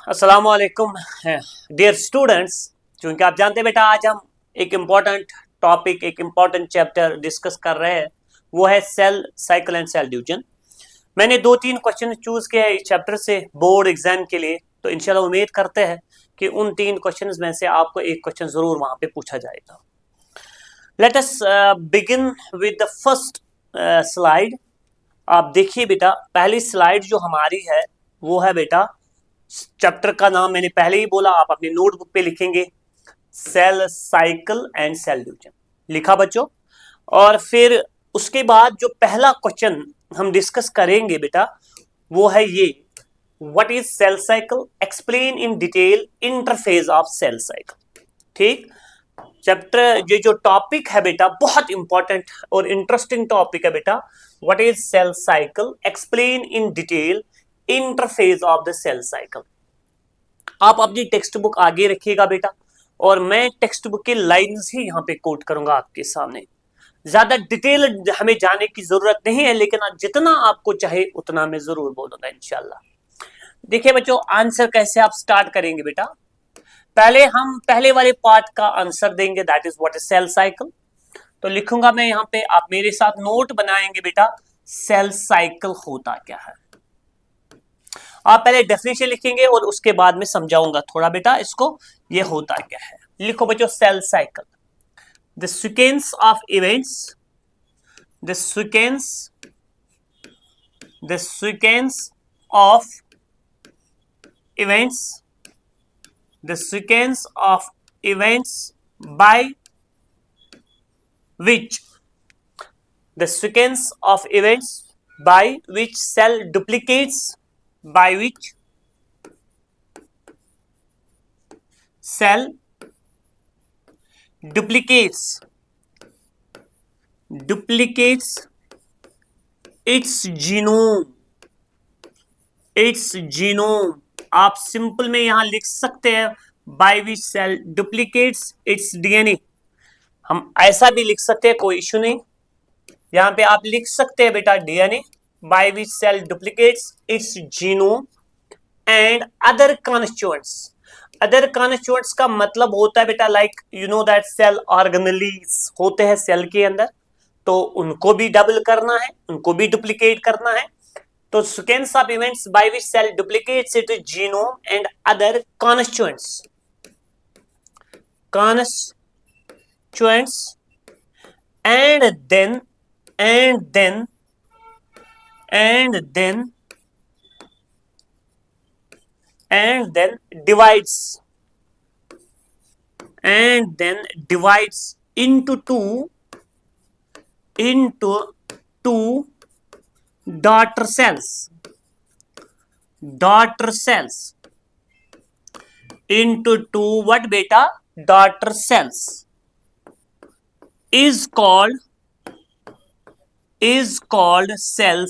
अस्सलामुअलैकुम dear students. क्योंकि आप जानते हैं बेटा, आज हम एक इम्पॉर्टेंट टॉपिक, एक इम्पॉर्टेंट चैप्टर डिस्कस कर रहे हैं। वो है cell cycle and cell division. मैंने 2-3 क्वेश्चन चूज किए हैं इस चैप्टर से बोर्ड एग्जाम के लिए। तो इंशाल्लाह उम्मीद करते हैं कि उन 3 क्वेश्चंस में से आपको एक क्वेश्चन जरूर वहां पे पूछा जाएगा। Let us begin with the first slide. आप देखिए बेटा, पहली स्लाइड जो हमारी है वो है बेटा, चैप्टर का नाम मैंने पहले ही बोला, आप अपनी नोटबुक पे लिखेंगे cell cycle and cell division. लिखा बच्चों? और फिर उसके बाद जो पहला क्वेश्चन हम डिस्कस करेंगे बेटा वो है ये, what is cell cycle, explain in detail interphase of cell cycle. ठीक, चैप्टर ये जो टॉपिक है बेटा बहुत इंपॉर्टेंट और इंटरेस्टिंग टॉपिक है बेटा। What is cell cycle, explain in detail interphase of the cell cycle. आप अपनी टेक्स्ट बुक आगे रखिएगा बेटा, और मैं टेक्स्ट बुक की लाइंस ही यहाँ पे कोट करूंगा आपके सामने। ज्यादा डिटेल हमें जाने की जरूरत नहीं है, लेकिन जितना आपको चाहे उतना मैं जरूर बोलूंगा इंशाल्लाह। देखिए बच्चों, आंसर कैसे आप स्टार्ट करेंगे बेटा। पहले हम पहले वाले पार्ट का आंसर देंगे, that is what is cell cycle. तो लिखूंगा मैं यहाँ पे, आप मेरे साथ नोट बनाएंगे बेटा, सेल साइकिल होता क्या है। आप पहले डेफिनेशन लिखेंगे और उसके बाद में समझाऊंगा थोड़ा बेटा इसको, ये होता क्या है। लिखो बच्चों, cell cycle, the sequence of events, the sequence of events, the sequence of events by which, the sequence of events by which cell duplicates, by which cell duplicates its genome, आप सिंपल में यहां लिख सकते हैं by which cell duplicates its DNA। हम ऐसा भी लिख सकते हैं, कोई इश्यू नहीं। यहां पे आप लिख सकते हैं बेटा DNA by which cell duplicates its genome and other constituents। other constituents का मतलब होता है बेटा like you know that cell organelles होते हैं सेल के अंदर, तो उनको भी डबल करना है, उनको भी डुप्लीकेट करना है। तो sequence of events by which cell duplicates its genome and other constituents and then divides into two daughter cells into two what beta daughter cells is called cell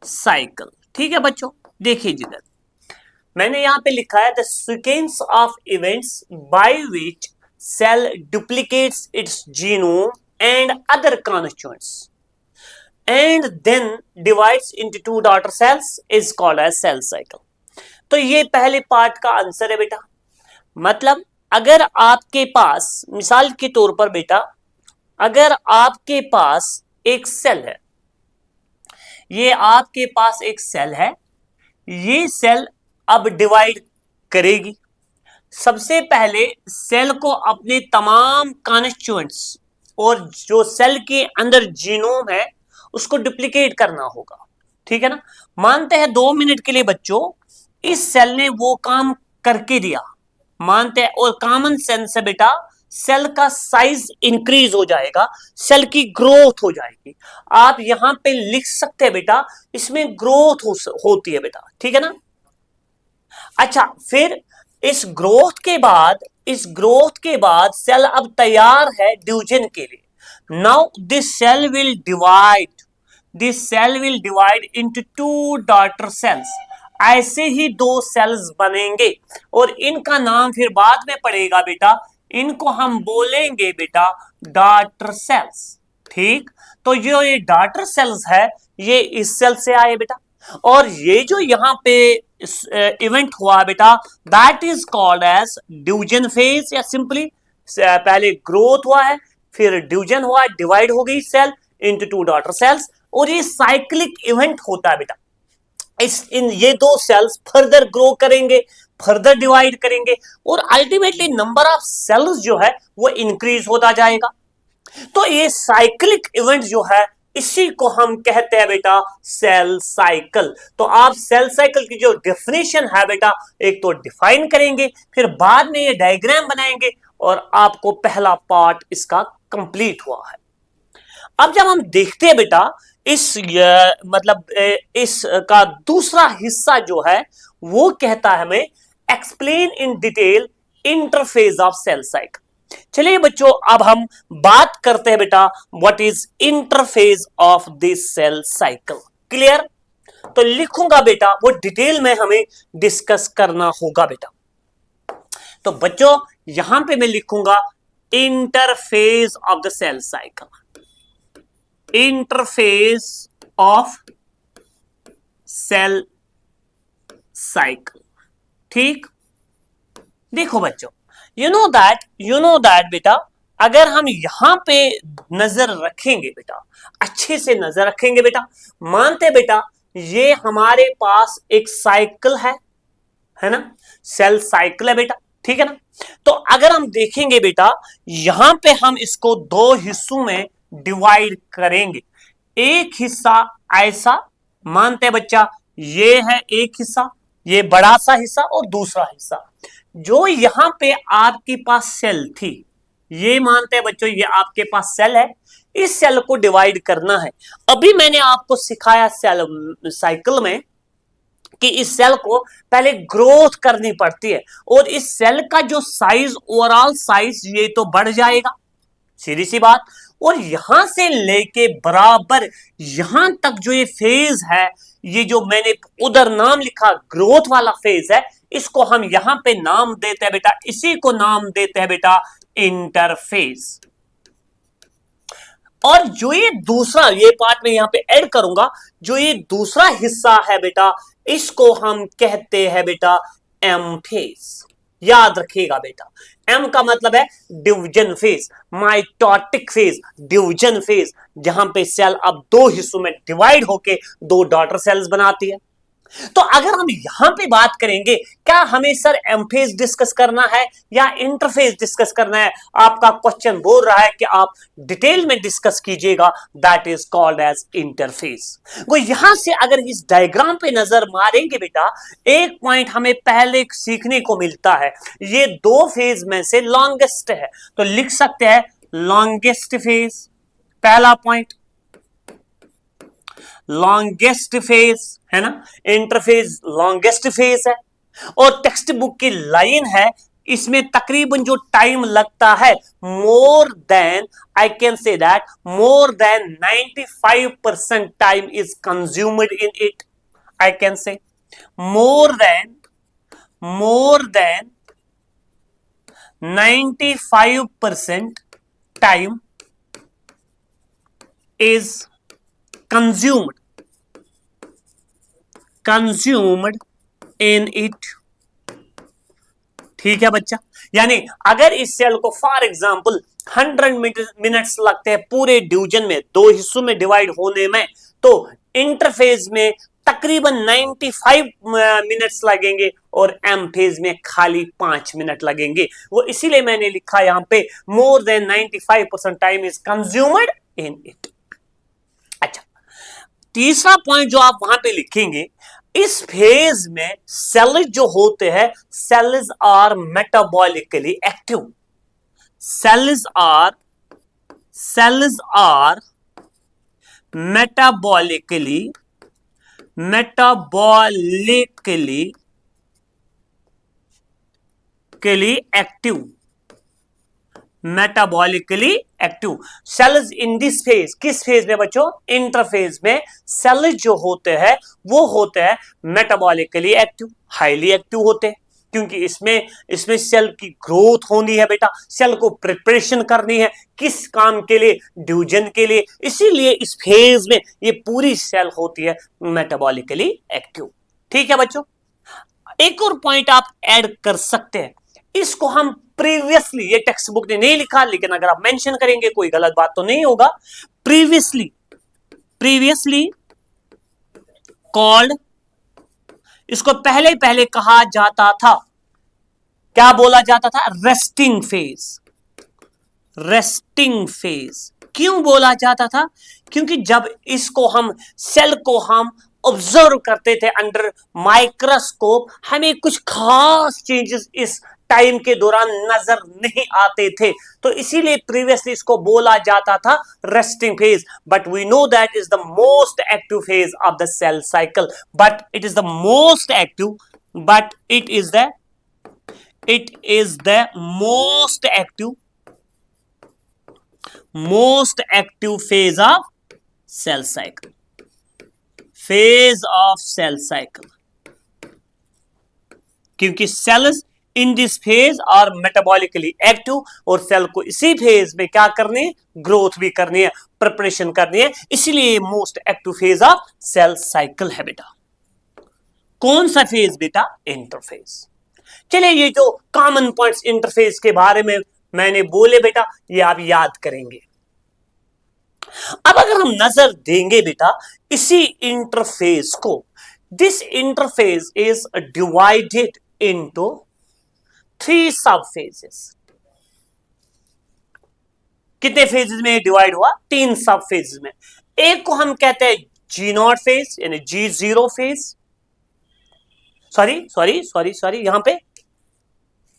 cycle, ठीक है बच्चों। देखिए जिधर मैंने यहां पे लिखा है the sequence of events by which cell duplicates its genome and other constituents and then divides into two daughter cells is called as cell cycle. तो ये पहले पार्ट का आंसर है बेटा। मतलब अगर आपके पास मिसाल के तौर पर बेटा, अगर आपके पास एक सेल है, ये आपके पास एक सेल है, ये सेल अब डिवाइड करेगी। सबसे पहले सेल को अपने तमाम कॉन्स्टिट्यूएंट्स और जो सेल के अंदर जीनोम है उसको डुप्लीकेट करना होगा, ठीक है ना। मानते हैं 2 मिनट के लिए बच्चों इस सेल ने वो काम करके दिया, मानते हैं, और कॉमन सेंस है बेटा सेल का साइज इंक्रीज हो जाएगा, सेल की ग्रोथ हो जाएगी। आप यहां पे लिख सकते हैं बेटा इसमें ग्रोथ होती है बेटा, ठीक है ना। अच्छा, फिर इस ग्रोथ के बाद सेल अब तैयार है डिवीजन के लिए। Now this cell will divide into two daughter cells. ऐसे ही 2 सेल्स बनेंगे और इनका नाम फिर बाद में पड़ेगा बेटा, इनको हम बोलेंगे बेटा डॉटर सेल्स, ठीक, तो जो ये डॉटर सेल्स है ये इस सेल से आए बेटा, और ये जो यहाँ पे इवेंट हुआ बेटा that is called as division phase, या सिंपली पहले ग्रोथ हुआ है, फिर डिवीजन हुआ, डिवाइड हो गई cell into two daughter cells, और ये साइक्लिक इवेंट होता है बेटा। ये दो सेल्स फर्दर ग्रो करेंगे, फर्दर डिवाइड करेंगे, और अल्टीमेटली नंबर ऑफ सेल्स जो है वो इंक्रीज होता जाएगा। तो ये साइक्लिक इवेंट जो है इसी को हम कहते हैं बेटा सेल साइकिल। तो आप सेल साइकिल की जो डेफिनेशन है बेटा एक तो डिफाइन करेंगे, फिर बाद में ये डायग्राम बनाएंगे, और आपको पहला पार्ट इसका कंप्लीट हुआ है। अब जब हम देखते हैं बेटा इस मतलब इस का दूसरा हिस्सा जो है वो कहता है हमें explain in detail interphase of cell cycle. चलिए बच्चों अब हम बात करते हैं बेटा what is interphase of this cell cycle. Clear? तो लिखूंगा बेटा वो डिटेल में हमें डिस्कस करना होगा बेटा। तो बच्चों यहां पे मैं लिखूंगा interphase of the cell cycle, interphase of cell cycle. ठीक, देखो बच्चों यू नो दैट बेटा अगर हम यहां पे नजर रखेंगे बेटा, अच्छे से नजर रखेंगे बेटा, मानते बेटा ये हमारे पास एक साइकिल है ना, सेल साइकिल है बेटा, ठीक है ना। तो अगर हम देखेंगे बेटा यहां पे हम इसको दो हिस्सों में डिवाइड करेंगे, एक हिस्सा ऐसा मानते बच्चा ये है एक हिस्सा, ये बड़ा सा हिस्सा, और दूसरा हिस्सा जो यहां पे आपके पास सेल थी, ये मानते हैं बच्चों ये आपके पास सेल है, इस सेल को डिवाइड करना है। अभी मैंने आपको सिखाया सेल साइकिल में कि इस सेल को पहले ग्रोथ करनी पड़ती है, और इस सेल का जो साइज ओवरऑल साइज ये तो बढ़ जाएगा, सीधी सी बात। और यहां से लेके बराबर यहां तक जो ये फेज है, ये जो मैंने उधर नाम लिखा ग्रोथ वाला फेज है, इसको हम यहां पे नाम देते हैं बेटा, इसी को नाम देते हैं बेटा इंटरफेस। और जो ये दूसरा ये पार्ट में यहां पे ऐड करूंगा, जो ये दूसरा हिस्सा है बेटा इसको हम कहते हैं बेटा एम फेज। याद रखिएगा बेटा एम का मतलब है division phase, mitotic phase, division phase, जहां पे सेल अब दो हिस्सों में डिवाइड होके दो डॉटर सेल्स बनाती है। तो अगर हम यहां पे बात करेंगे क्या हमें सर एम फेज डिस्कस करना है या इंटरफेस डिस्कस करना है, आपका क्वेश्चन बोल रहा है कि आप डिटेल में डिस्कस कीजिएगा, that is called as interphase. वो यहां से अगर इस डायग्राम पे नजर मारेंगे बेटा एक पॉइंट हमें पहले सीखने को मिलता है, ये दो फेज में से लॉन्गेस्ट है, तो लिख सकते हैं लॉन्गेस्ट फेज, पहला पॉइंट लॉन्गेस्ट फेज है ना, इंटरफेज लॉन्गेस्ट फेज है। और टेक्स्ट बुक की लाइन है इसमें तकरीबन जो टाइम लगता है more than I can say that more than 95% time is consumed in it, I can say more than 95% time is consumed in it. ठीक है बच्चा, यानी अगर इस सेल को फॉर एग्जांपल 100 मिनट्स लगते हैं पूरे डिवीजन में दो हिस्सों में डिवाइड होने में, तो इंटरफेज में तकरीबन 95 मिनट्स लगेंगे और एम फेज में खाली 5 मिनट लगेंगे। वो इसीलिए मैंने लिखा यहां पे मोर than 95% time is consumed in it. अच्छा, तीसरा पॉइंट जो आप वहां पे लिखेंगे, इस फेज में सेल्स जो होते हैं cells are metabolically active, cells are metabolically active, metabolically active cells in this phase. किस फेज में बच्चों? इंटरफेज में सेल्स जो होते हैं वो होते हैं मेटाबॉलिकली एक्टिव, हाईली एक्टिव होते हैं। क्योंकि इसमें इसमें सेल की ग्रोथ होनी है बेटा, सेल को प्रिपरेशन करनी है, किस काम के लिए, डिवीजन के लिए। इसीलिए इस फेज में ये पूरी सेल होती है मेटाबॉलिकली एक्टिव। ठीक है बच्चों, एक और पॉइंट आप ऐड कर सकते हैं, इसको हम प्रीवियसली, ये टेक्स्ट बुक ने नहीं लिखा लेकिन अगर आप मेंशन करेंगे कोई गलत बात तो नहीं होगा। प्रीवियसली कॉल्ड, इसको पहले पहले कहा जाता था, क्या बोला जाता था, रेस्टिंग फेज। रेस्टिंग फेज क्यों बोला जाता था, क्योंकि जब इसको हम सेल को हम ऑब्जर्व करते थे अंडर माइक्रोस्कोप, हमें कुछ खास चेंजेस इस टाइम के दौरान नजर नहीं आते थे, तो इसीलिए प्रीवियसली इसको बोला जाता था resting phase. But we know that is the most active phase of the cell cycle, but it is the most active, but it is the most active phase of cell cycle, क्योंकि cells in this phase are metabolically active, और cell को इसी phase में क्या करनी है, growth भी करनी है, प्रिपरेशन करनी है, इसीलिए most active phase of cell cycle है बेटा। कौन सा फेज बेटा, इंटरफेज। चलिए, ये जो कॉमन पॉइंट्स इंटरफेज के बारे में मैंने बोले बेटा, ये आप याद करेंगे। अब अगर हम नजर देंगे बेटा इसी इंटरफेस को, this interface is divided into 3 sub phases. कितने फेजेस में डिवाइड हुआ, 3 सब फेजेस में। एक को हम कहते हैं G0 फेज यानी G0 फेज, सॉरी यहां पे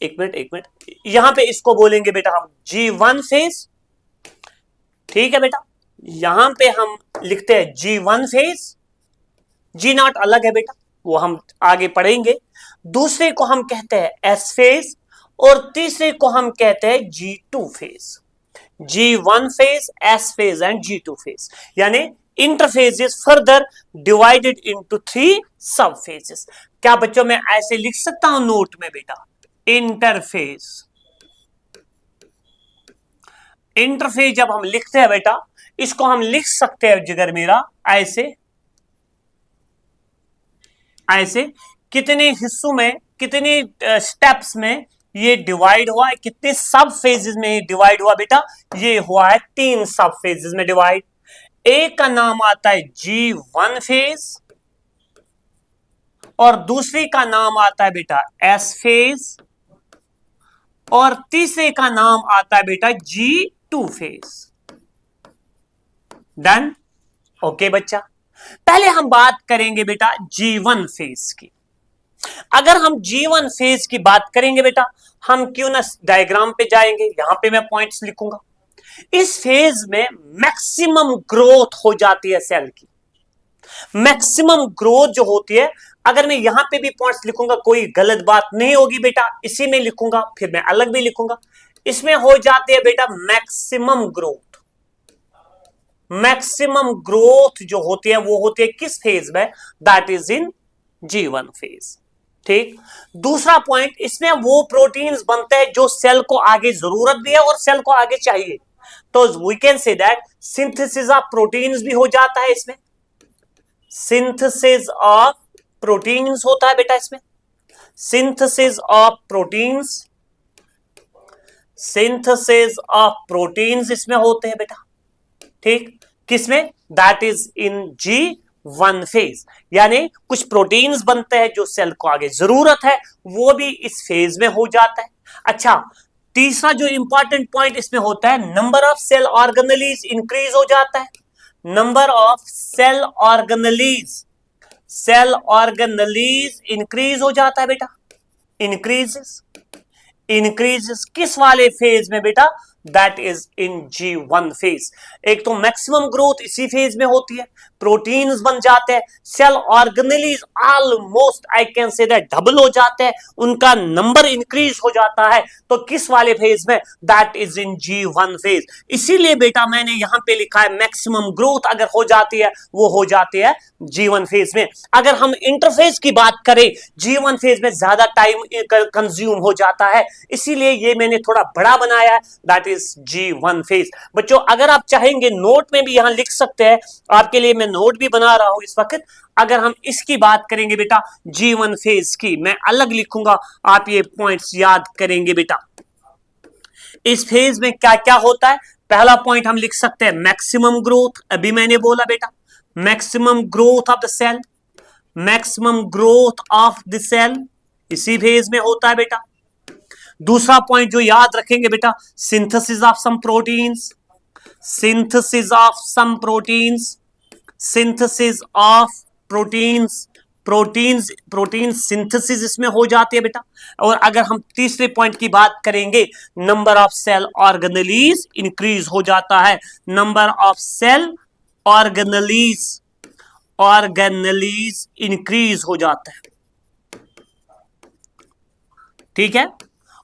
एक मिनट, यहां पे इसको बोलेंगे बेटा हम G1 फेज। ठीक है बेटा, यहां पे हम लिखते हैं G1 फेज, G0 अलग है बेटा, वो हम आगे पढ़ेंगे। दूसरे को हम कहते हैं S फेज, और तीसरे को हम कहते हैं G2 phase. G1 phase, S phase and G2 phase, यानी interphase is further divided into 3 sub phases. क्या बच्चों मैं ऐसे लिख सकता हूं नोट में बेटा, इंटरफेज जब हम लिखते हैं बेटा, इसको हम लिख सकते हैं जिगर मेरा ऐसे कितने हिस्सों में, कितने स्टेप्स में ये डिवाइड हुआ है, कितने सब फेजेस में डिवाइड हुआ बेटा, ये हुआ है 3 सब फेजेस में डिवाइड। एक का नाम आता है G1 फेज, और दूसरे का नाम आता है बेटा S फेज, और तीसरे का नाम आता है बेटा G2 फेज। डन, ओके बच्चा। पहले हम बात करेंगे बेटा G1 फेज की। अगर हम G1 फेज की बात करेंगे बेटा, हम क्यों ना डायग्राम पे जाएंगे, यहां पे मैं पॉइंट्स लिखूंगा। इस फेज में मैक्सिमम ग्रोथ हो जाती है सेल की। मैक्सिमम ग्रोथ जो होती है, अगर मैं यहां पे भी पॉइंट्स लिखूंगा कोई गलत बात नहीं होगी बेटा, इसी में लिखूंगा, फिर मैं अलग भी लिखूंगा। इसमें हो जाती है बेटा मैक्सिमम ग्रोथ। मैक्सिमम ग्रोथ जो होती है वो होती है किस फेज में, that is in G1 phase. ठीक, दूसरा पॉइंट, इसमें वो प्रोटीन्स बनते हैं जो सेल को आगे जरूरत भी है और सेल को आगे चाहिए, तो we can say that synthesis of proteins भी हो जाता है इसमें। सिंथेसिस ऑफ प्रोटीन्स होता है बेटा इसमें, सिंथेसिस ऑफ प्रोटीन्स इसमें होते हैं बेटा। ठीक, किसमें, that is in G1 phase, यानी कुछ प्रोटीन्स बनते हैं जो सेल को आगे जरूरत है, वो भी इस फेज में हो जाता है। अच्छा, तीसरा जो इंपॉर्टेंट पॉइंट इसमें होता है, number of cell organelles increase हो जाता है। Number of cell organelles increase हो जाता है बेटा, इंक्रीजेस किस वाले फेज में बेटा, that is in G1 phase. एक तो मैक्सिमम ग्रोथ इसी फेज में होती है, प्रोटीन्स बन जाते हैं, cell organelles almost I can say that double हो जाते हैं, उनका नंबर इंक्रीज हो जाता है। तो किस वाले फेज में? That is in G1 phase. इसीलिए बेटा मैंने यहां पे लिखा है मैक्सिमम ग्रोथ अगर हो जाती है वो हो जाती है G1 फेज में। अगर हम इंटरफेज की बात करें, G1 फेज में ज्यादा टाइम कंज्यूम हो जाता है, इसीलिए ये मैंने थोड़ा बड़ा बनाया है, दैट इज G1 फेज। बच्चों अगर आप चाहेंगे नोट में भी यहां लिख सकते हैं, आपके लिए मैं नोट भी बना रहा हूं इस वक्त। अगर हम इसकी बात करेंगे बेटा G1 फेज की, मैं अलग लिखूंगा, आप ये पॉइंट्स याद करेंगे बेटा। इस फेज में क्या क्या होता है? पहला पॉइंट हम लिख सकते हैं मैक्सिमम ग्रोथ, अभी मैंने बोला बेटा maximum growth of the cell, maximum growth of the cell इसी फेज में होता है बेटा। दूसरा पॉइंट जो याद रखेंगे बेटा, synthesis of some proteins, synthesis of some proteins, synthesis of proteins, protein synthesis इसमें हो जाती है बेटा। और अगर हम तीसरे पॉइंट की बात करेंगे, number of cell organelles increase हो जाता है, number of cell organelles increase हो जाता है। ठीक है,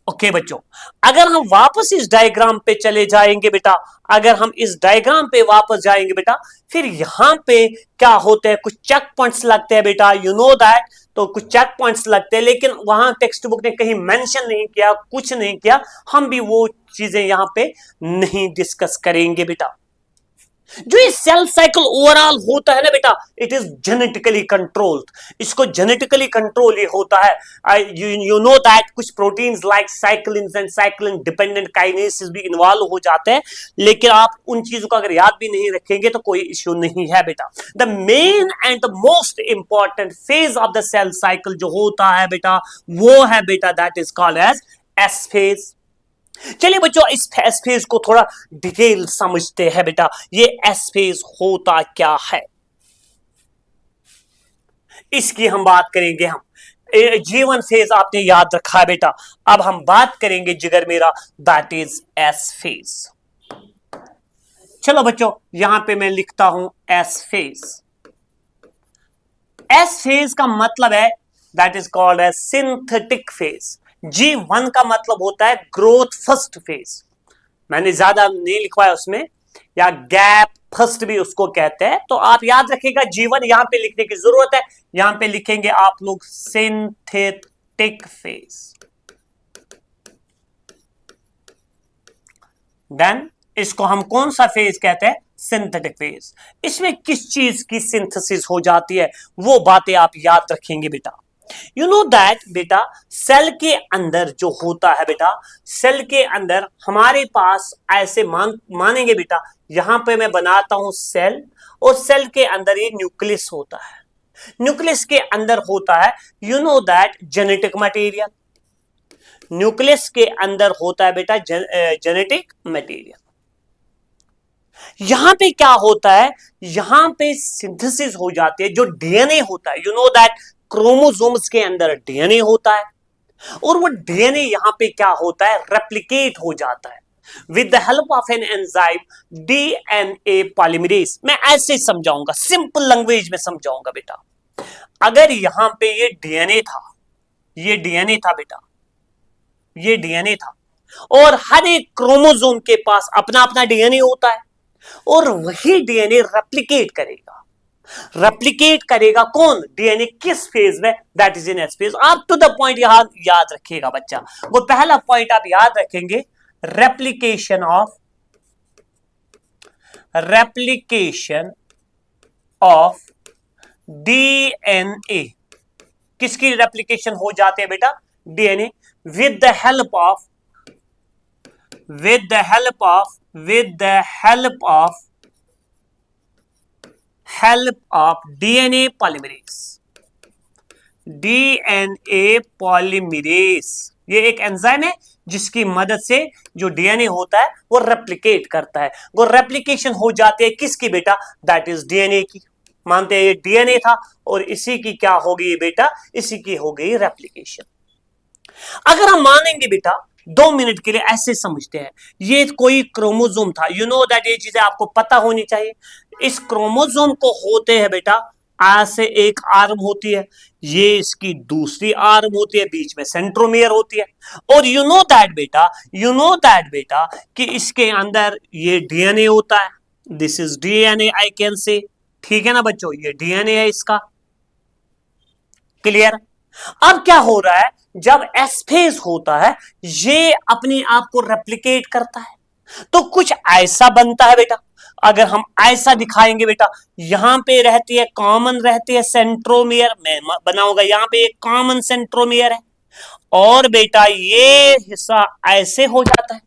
ओके बच्चों। अगर हम वापस इस डायग्राम पे चले जाएंगे बेटा, अगर हम इस डायग्राम पे वापस जाएंगे बेटा, फिर यहां पे क्या होते हैं, कुछ चेक पॉइंट्स लगते हैं बेटा, यू नो दैट। तो कुछ चेक पॉइंट्स लगते हैं, लेकिन वहां टेक्स्ट बुक ने कहीं मेंशन नहीं किया, कुछ नहीं किया, हम भी वो चीजें यहां पे नहीं डिस्कस करेंगे बेटा। जो ये सेल साइकिल ओवरऑल होता है ना बेटा, इट इज जेनेटिकली कंट्रोल्ड। इसको जेनेटिकली कंट्रोल ये होता है। यू नो दैट कुछ proteins like cyclins and cyclin dependent kinesis भी इन्वॉल्व हो जाते हैं, लेकिन आप उन चीजों को अगर याद भी नहीं रखेंगे तो कोई इश्यू नहीं है बेटा। The main and the most important phase of the cell cycle जो होता है बेटा, वो है बेटा that is called as S phase. चलिए बच्चों इस एस फेज को थोड़ा डिटेल समझते हैं बेटा। ये एस फेज होता क्या है, इसकी हम बात करेंगे। हम G1 फेज आपने याद रखा है बेटा, अब हम बात करेंगे जिगर मेरा दैट इज एस फेज। चलो बच्चों यहां पे मैं लिखता हूं एस फेज। एस फेज का मतलब है that is called as synthetic phase. G1 का मतलब होता है ग्रोथ फर्स्ट फेज, मैंने ज्यादा नहीं लिखवाया उसमें, या गैप फर्स्ट भी उसको कहते हैं। तो आप याद रखिएगा G1 यहां पे लिखने की जरूरत है, यहां पे लिखेंगे आप लोग सिंथेटिक फेज। देन इसको हम कौन सा फेज कहते हैं? Synthetic phase. इसमें किस चीज की सिंथेसिस हो जाती है वो बातें आप याद रखेंगे बेटा। यू नो दैट बेटा सेल के अंदर जो होता है बेटा, सेल के अंदर हमारे पास ऐसे मानेंगे बेटा, यहां पे मैं बनाता हूं सेल, और सेल के अंदर ये न्यूक्लियस होता है। न्यूक्लियस के अंदर होता है you know that genetic material, nucleus के अंदर होता है बेटा जेनेटिक मटेरियल। यहां पे क्या होता है, यहां पे सिंथेसिस हो जाती है, जो डीएनए होता है, यू नो दैट क्रोमोसोम्स के अंदर डीएनए होता है, और वो डीएनए यहां पे क्या होता है, रेप्लिकेट हो जाता है with the help of an enzyme DNA polymerase. मैं ऐसे समझाऊंगा, सिंपल लैंग्वेज में समझाऊंगा बेटा। अगर यहां पे ये डीएनए था, ये डीएनए था बेटा, ये डीएनए था, और हर एक क्रोमोसोम के पास अपना अपना डीएनए होता है, और वही डीएनए रेप्लिकेट करेगा। रेप्लिकेट करेगा कौन? डीएनए किस फेज में? That is in S phase. आप टू द पॉइंट यहां याद रखिएगा बच्चा, वो पहला पॉइंट आप याद रखेंगे, रेप्लिकेशन ऑफ डीएनए। किसकी रेप्लिकेशन हो जाते हैं बेटा? DNA, with the help of DNA polymerase. ये एक एंजाइम है जिसकी मदद से जो डीएनए होता है वो रेप्लिकेट करता है। वो रेप्लिकेशन हो जाती है किसकी बेटा? दैट इज डीएनए की। मानते हैं ये डीएनए था और इसी की क्या हो गई बेटा? इसी की हो गई रेप्लिकेशन। अगर हम मानेंगे बेटा 2 मिनट के लिए ऐसे समझते हैं, ये कोई क्रोमोसोम था, यू नो दैट, ये चीजें आपको पता होनी चाहिए। इस क्रोमोसोम को होते हैं बेटा, ऐसे एक आर्म होती है, ये इसकी दूसरी आर्म होती है, बीच में सेंट्रोमियर होती है, और यू नो दैट बेटा, यू नो दैट बेटा कि इसके अंदर ये डीएनए होता है, this is DNA I can से, ठीक है ना बच्चों, ये डीएनए है इसका, क्लियर। अब क्या हो रहा है, जब एस फेज होता है ये अपने आप को रेप्लिकेट करता है, तो कुछ ऐसा बनता है बेटा, अगर हम ऐसा दिखाएंगे बेटा, यहां पे रहती है, कॉमन रहती है सेंट्रोमियर में बना होगा, यहां पे एक कॉमन सेंट्रोमियर है, और बेटा ये हिस्सा ऐसे हो जाता है,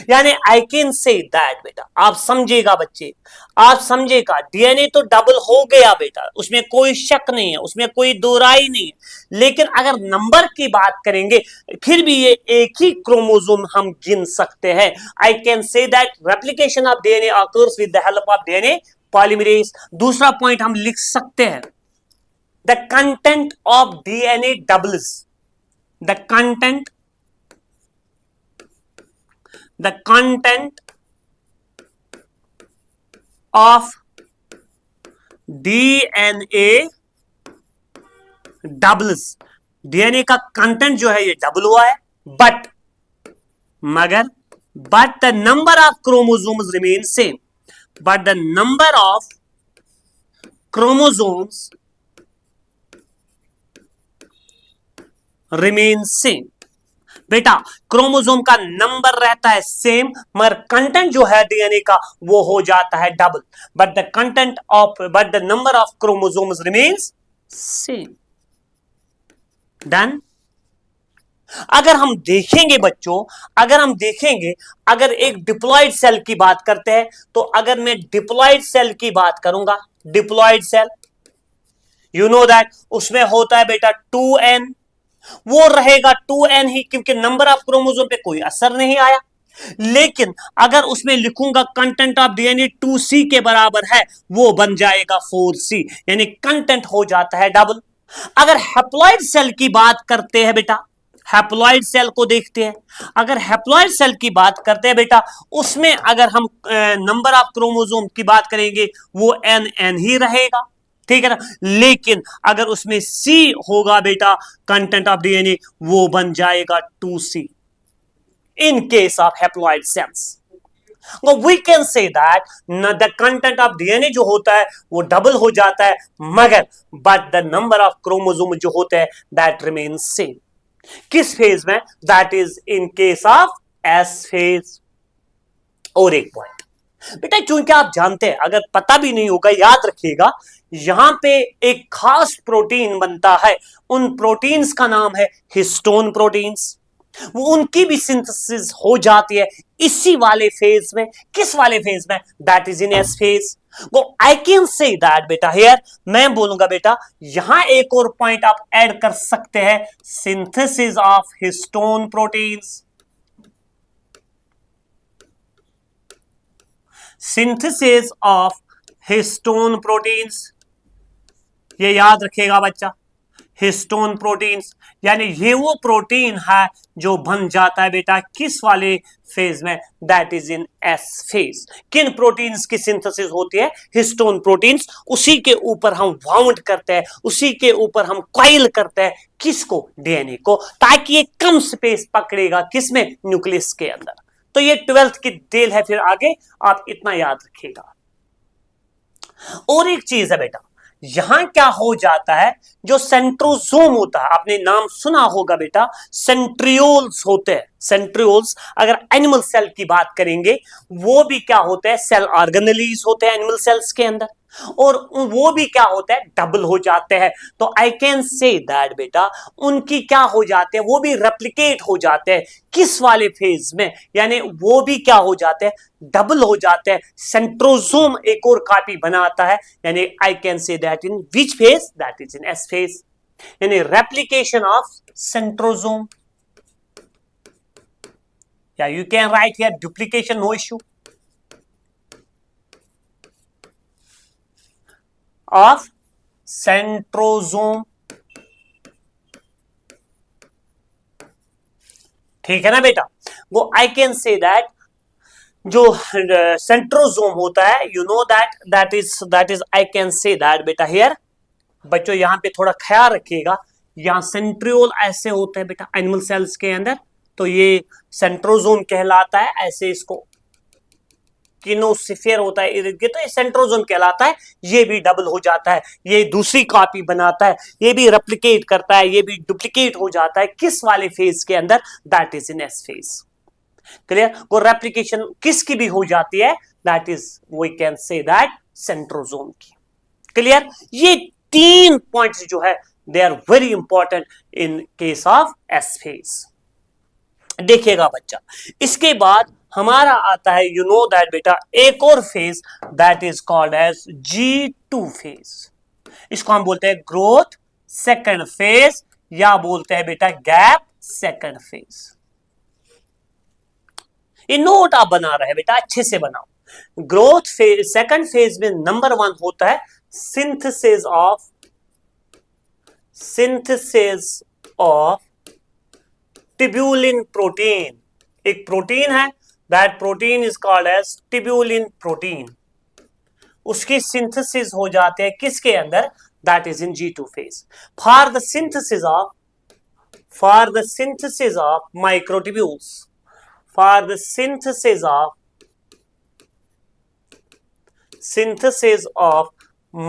यानी आई कैन से दैट बेटा, आप समझेगा बच्चे, आप समझेगा, डीएनए तो डबल हो गया बेटा, उसमें कोई शक नहीं है, उसमें कोई दो राय नहीं है, लेकिन अगर नंबर की बात करेंगे फिर भी ये एक ही क्रोमोसोम हम गिन सकते हैं। आई can say that replication of DNA occurs with the help of DNA polymerase. दूसरा पॉइंट हम लिख सकते हैं, the content of DNA doubles, the content of DNA doubles, DNA का कंटेंट जो है ये डबल हुआ है, but the number of chromosomes remain same, but the number of chromosomes remain same. बेटा क्रोमोसोम का नंबर रहता है सेम, मगर कंटेंट जो है डीएनए का वो हो जाता है double, but the number of chromosomes remains same. Done. अगर हम देखेंगे बच्चों, अगर एक डिप्लॉइड सेल की बात करते हैं, तो अगर मैं डिप्लॉइड सेल की बात करूंगा, diploid cell you know that उसमें होता है बेटा 2n, वो रहेगा 2n ही, क्योंकि नंबर ऑफ क्रोमोसोम पे कोई असर नहीं आया। लेकिन अगर उसमें लिखूंगा कंटेंट ऑफ डीएनए 2c के बराबर है, वो बन जाएगा 4c, यानी कंटेंट हो जाता है डबल। अगर हैप्लॉइड सेल की बात करते हैं बेटा, हैप्लॉइड सेल को देखते हैं, अगर हैप्लॉइड सेल की बात करते हैं बेटा, उसमें अगर हम नंबर ऑफ क्रोमोसोम की बात करेंगे वो n ही रहेगा, ठीक है ना। लेकिन अगर उसमें C होगा बेटा कंटेंट ऑफ डीएनए, वो बन जाएगा 2C in case of haploid cells. We can say that the content of DNA जो होता है वो डबल हो जाता है, मगर but the number of chromosome जो होते हैं दैट रिमेन सेम। किस फेज में? That is in case of S phase. और एक पॉइंट बेटा, क्योंकि आप जानते हैं, अगर पता भी नहीं होगा याद रखिएगा, यहां पे एक खास प्रोटीन बनता है, उन प्रोटीन्स का नाम है हिस्टोन प्रोटीन्स, वो उनकी भी सिंथेसिस हो जाती है इसी वाले फेज में। किस वाले फेज में? That is in S phase. वो आई कैन से दैट बेटा हियर, मैं बोलूंगा बेटा यहां एक और पॉइंट आप ऐड कर सकते हैं, synthesis of histone proteins, synthesis of histone proteins, ये याद रखिएगा बच्चा, हिस्टोन प्रोटीन्स, यानी ये वो प्रोटीन है जो बन जाता है बेटा किस वाले फेज में? That is in S phase. किन प्रोटीन्स की सिंथेसिस होती है? Histone proteins. उसी के ऊपर हम वाउंड करते हैं, उसी के ऊपर हम कॉइल करते हैं, किसको? डीएनए को, ताकि ये कम स्पेस पकड़ेगा किसमें? न्यूक्लियस के अंदर। तो ये 12th की डिटेल है, फिर आगे आप इतना याद रखिएगा। और एक चीज है बेटा, यहां क्या हो जाता है, जो सेंट्रोसोम होता है, आपने नाम सुना होगा बेटा, सेंट्रियोल्स होते हैं। सेंट्रियोल्स अगर एनिमल सेल की बात करेंगे, वो भी क्या होते हैं? सेल ऑर्गेनेलीज होते हैं एनिमल सेल्स के अंदर, और वो भी क्या होता है? डबल हो जाते हैं। तो आई कैन से दैट बेटा उनकी क्या हो जाते हैं? वो भी रेप्लिकेट हो जाते हैं। किस वाले फेज में? यानी वो भी क्या हो जाते हैं? डबल हो जाते हैं। सेंट्रोसोम एक और कॉपी बनाता है, यानी I can say that in which phase? That is in S phase, यानी रेप्लिकेशन ऑफ सेंट्रोसोम, या you can write here duplication, no issue, of centrosome, ठीक है ना बेटा। वो आई कैन से दैट जो सेंट्रोजोम होता है, you know that is I can say that बेटा हियर। बच्चों यहां पे थोड़ा ख्याल रखिएगा, यहां सेंट्रियोल ऐसे होते हैं बेटा एनिमल सेल्स के अंदर, तो ये सेंट्रोजोम कहलाता है। ऐसे इसको किनोसिफेर होता है इर्द गिर्द, तो ये सेंट्रोजोम कहलाता है। ये भी डबल हो जाता है, ये दूसरी कॉपी बनाता है, ये भी रेप्लिकेट करता है, ये भी डुप्लीकेट हो जाता है। किस वाले फेज के अंदर? That is in S phase. Clear? वो रेप्लिकेशन किसकी भी हो जाती है, that is we can say that centrosome की। क्लियर? ये 3 पॉइंट्स जो है they are very important in case of S phase. देखिएगा बच्चा, इसके बाद हमारा आता है, यू नो दैट बेटा, एक और phase that is called as G2 phase. इसको हम बोलते हैं ग्रोथ सेकंड फेज, या बोलते हैं बेटा गैप सेकंड फेज। ये नोट आप बना रहे हैं बेटा, अच्छे से बनाओ। ग्रोथ फेज, सेकंड फेज में नंबर 1 होता है सिंथेसिस ऑफ टिब्यूलिन प्रोटीन। एक प्रोटीन है, that protein is called as tubulin protein. उसकी सिंथेसिस हो जाते हैं किसके अंदर? That is in G2 phase. For the synthesis of microtubules, for the synthesis of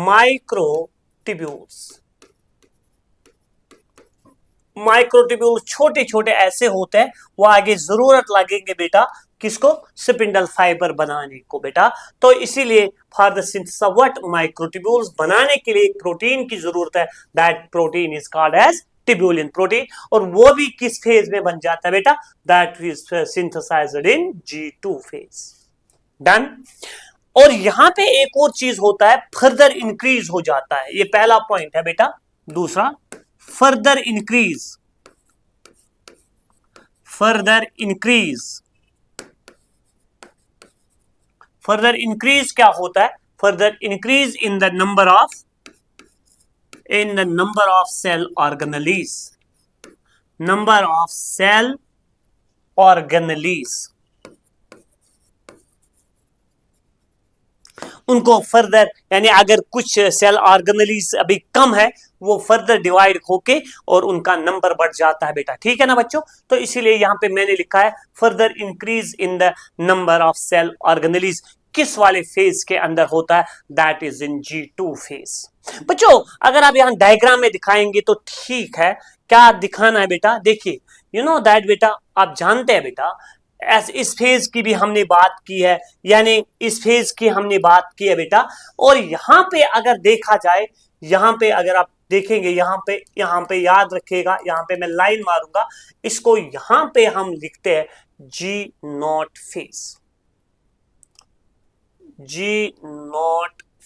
microtubules। Microtubule छोटे छोटे ऐसे होते हैं, वो आगे जरूरत लगेंगे बेटा किसको? स्पिंडल फाइबर बनाने को बेटा। तो इसीलिए for the synthesis of what? Microtubules बनाने के लिए प्रोटीन की जरूरत है, that protein is called as tubulin protein. और वो भी किस फेज में बन जाता है बेटा? That is synthesized in G2 phase. Done. और यहां पे एक और चीज होता है, फर्दर इंक्रीज हो जाता है। ये पहला पॉइंट है बेटा। दूसरा, फर्दर इंक्रीज क्या होता है? Further increase in the number of cell organelles. उनको फर्दर, यानी अगर कुछ सेल ऑर्गेनेलीज अभी कम है, वो फर्दर डिवाइड होके और उनका नंबर बढ़ जाता है बेटा। ठीक है ना बच्चों? तो इसीलिए यहां पे मैंने लिखा है further increase in the number of cell organelles. किस वाले फेज के अंदर होता है? That is in G2 phase. बच्चों अगर आप यहां डायग्राम में दिखाएंगे तो ठीक है, क्या दिखाना है बेटा? देखिए, यू नो दैट बेटा, आप जानते हैं बेटा, इस फेज की भी हमने बात की है, यानी इस फेज की हमने बात की है बेटा। और यहां पे अगर देखा जाए, यहां पे अगर आप देखेंगे, यहां पे याद रखिएगा, यहां पे मैं लाइन मारूंगा, इसको यहां पे हम लिखते हैं G0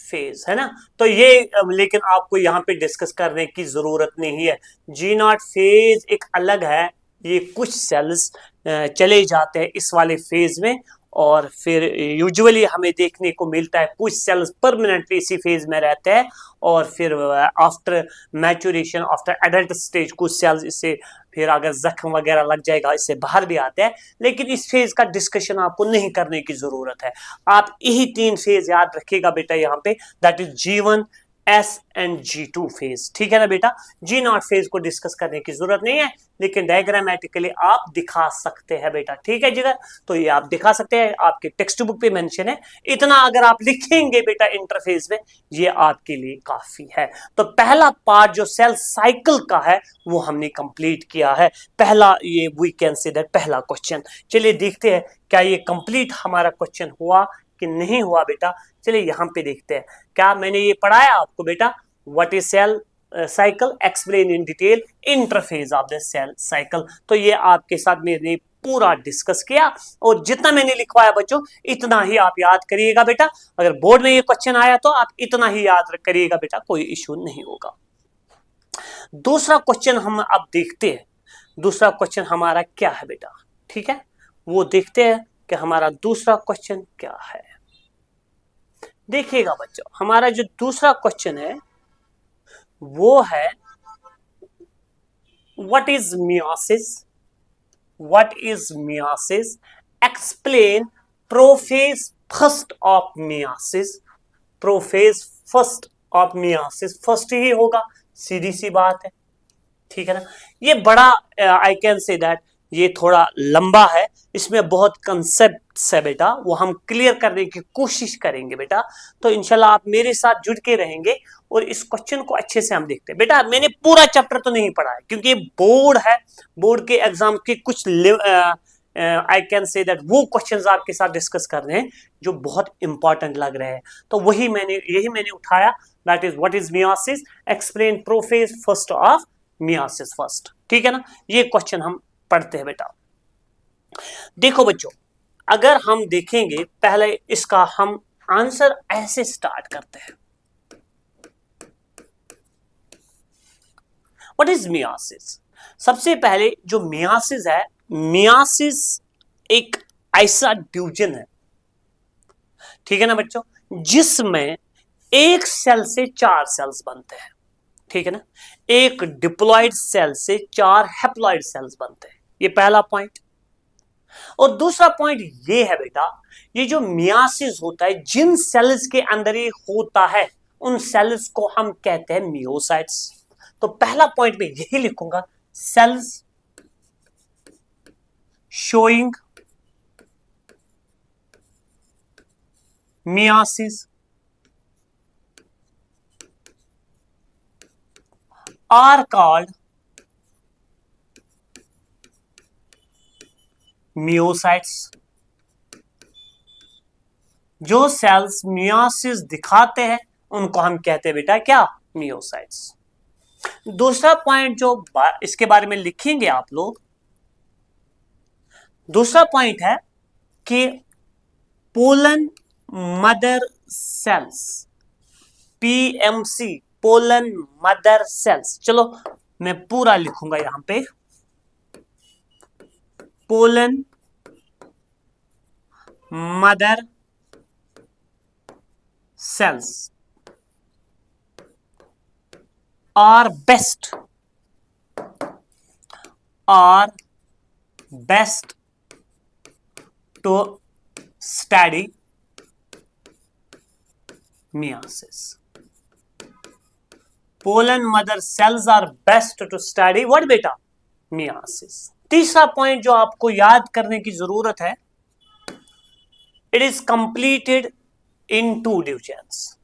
फेज, है ना? तो ये लेकिन आपको यहां पे डिस्कस करने की जरूरत नहीं है। G0 फेज एक अलग है, ये कुछ सेल्स चले जाते हैं इस वाले फेज में, और फिर यूजुअली हमें देखने को मिलता है कुछ सेल्स परमानेंटली इसी फेज में रहते हैं, और फिर after maturation, after adult stage, कुछ सेल्स इससे फिर अगर जख्म वगैरह लग जाएगा इससे बाहर भी आते हैं। लेकिन इस फेज का डिस्कशन आपको नहीं करने की जरूरत है। आप यही 3 फेज याद रखिएगा बेटा यहाँ पे, that is G1, S and G2 phase. ठीक है ना बेटा? G0 फेज को डिस्कस करने की जरूरत नहीं है, लेकिन डायग्रामेटिकली आप दिखा सकते हैं बेटा। ठीक है जिधर, तो ये आप दिखा सकते हैं, आपके टेक्स्ट बुक पे मेंशन है। इतना अगर आप लिखेंगे बेटा इंटरफेस में, ये आपके लिए काफी है। तो पहला पार्ट जो सेल साइकिल का है वो हमने कंप्लीट किया है। पहला ये वी कैन से दैट पहला क्वेश्चन। चलिए देखते हैं क्या ये कंप्लीट हमारा क्वेश्चन हुआ कि नहीं हुआ बेटा। चलिए यहां पे देखते हैं, क्या मैंने ये पढ़ाया आपको बेटा? What is cell cycle, explain in detail interphase of the cell cycle. तो ये आपके साथ मैंने पूरा डिस्कस किया, और जितना मैंने लिखवाया बच्चों इतना ही आप याद करिएगा बेटा। अगर बोर्ड में ये क्वेश्चन आया तो आप इतना ही याद करिएगा बेटा, कोई इश्यू नहीं होगा। दूसरा क्वेश्चन हम अब देखते हैं, दूसरा क्वेश्चन हमारा क्या है बेटा? ठीक है, वो देखते हैं कि हमारा दूसरा क्वेश्चन क्या है। देखिएगा बच्चों, हमारा जो दूसरा क्वेश्चन है वो है what is meiosis, what is meiosis, explain prophase first of meiosis, prophase first of meiosis, first ही होगा, सीधी सी बात है, ठीक है ना। ये बड़ा आई कैन से दैट ये थोड़ा लंबा है, इसमें बहुत कंसेप्ट्स है बेटा, वो हम क्लियर करने की कोशिश करेंगे बेटा। तो इंशाल्लाह आप मेरे साथ जुड़ के रहेंगे और इस क्वेश्चन को अच्छे से हम देखते हैं। बेटा मैंने पूरा चैप्टर तो नहीं पढ़ा है क्योंकि बोर्ड है, बोर्ड के एग्जाम के कुछ आई कैन से दैट वो क्वेश्चंस आपके साथ डिस्कस कर रहे हैं जो बहुत इंपॉर्टेंट लग रहे हैं, तो यही मैंने उठाया, that is what is meiosis, explain prophase first of meiosis first, ठीक है ना। ये क्वेश्चन हम पढ़ते हैं बेटा। देखो बच्चों, अगर हम देखेंगे पहले इसका हम आंसर ऐसे स्टार्ट करते हैं। व्हाट इज मियासिस, सबसे पहले जो मियासिस है, मियासिस एक ऐसा डिवीजन है, ठीक है ना बच्चों, जिसमें एक सेल से 4 सेल्स बनते हैं, ठीक है ना। एक डिप्लॉइड सेल से 4 हैप्लॉइड सेल्स बनते हैं, ये पहला पॉइंट। और दूसरा पॉइंट ये है बेटा, ये जो मियासिस होता है जिन सेल्स के अंदर ये होता है उन सेल्स को हम कहते हैं मियोसाइट्स। तो पहला पॉइंट में यही लिखूंगा, cells showing meiosis are called meiocytes. जो सेल्स मियासिस दिखाते हैं उनको हम कहते हैं बेटा क्या, मियोसाइट्स। दूसरा पॉइंट जो इसके बारे में लिखेंगे आप लोग, दूसरा पॉइंट है कि pollen mother sales, PMC, pollen mother sales. चलो मैं पूरा लिखूंगा यहां पे, pollen mother cells are best to study meiosis. Pollen mother cells are best to study what बेटा, meiosis। तीसरा पॉइंट जो आपको याद करने की जरूरत है, it is completed in 2 divisions।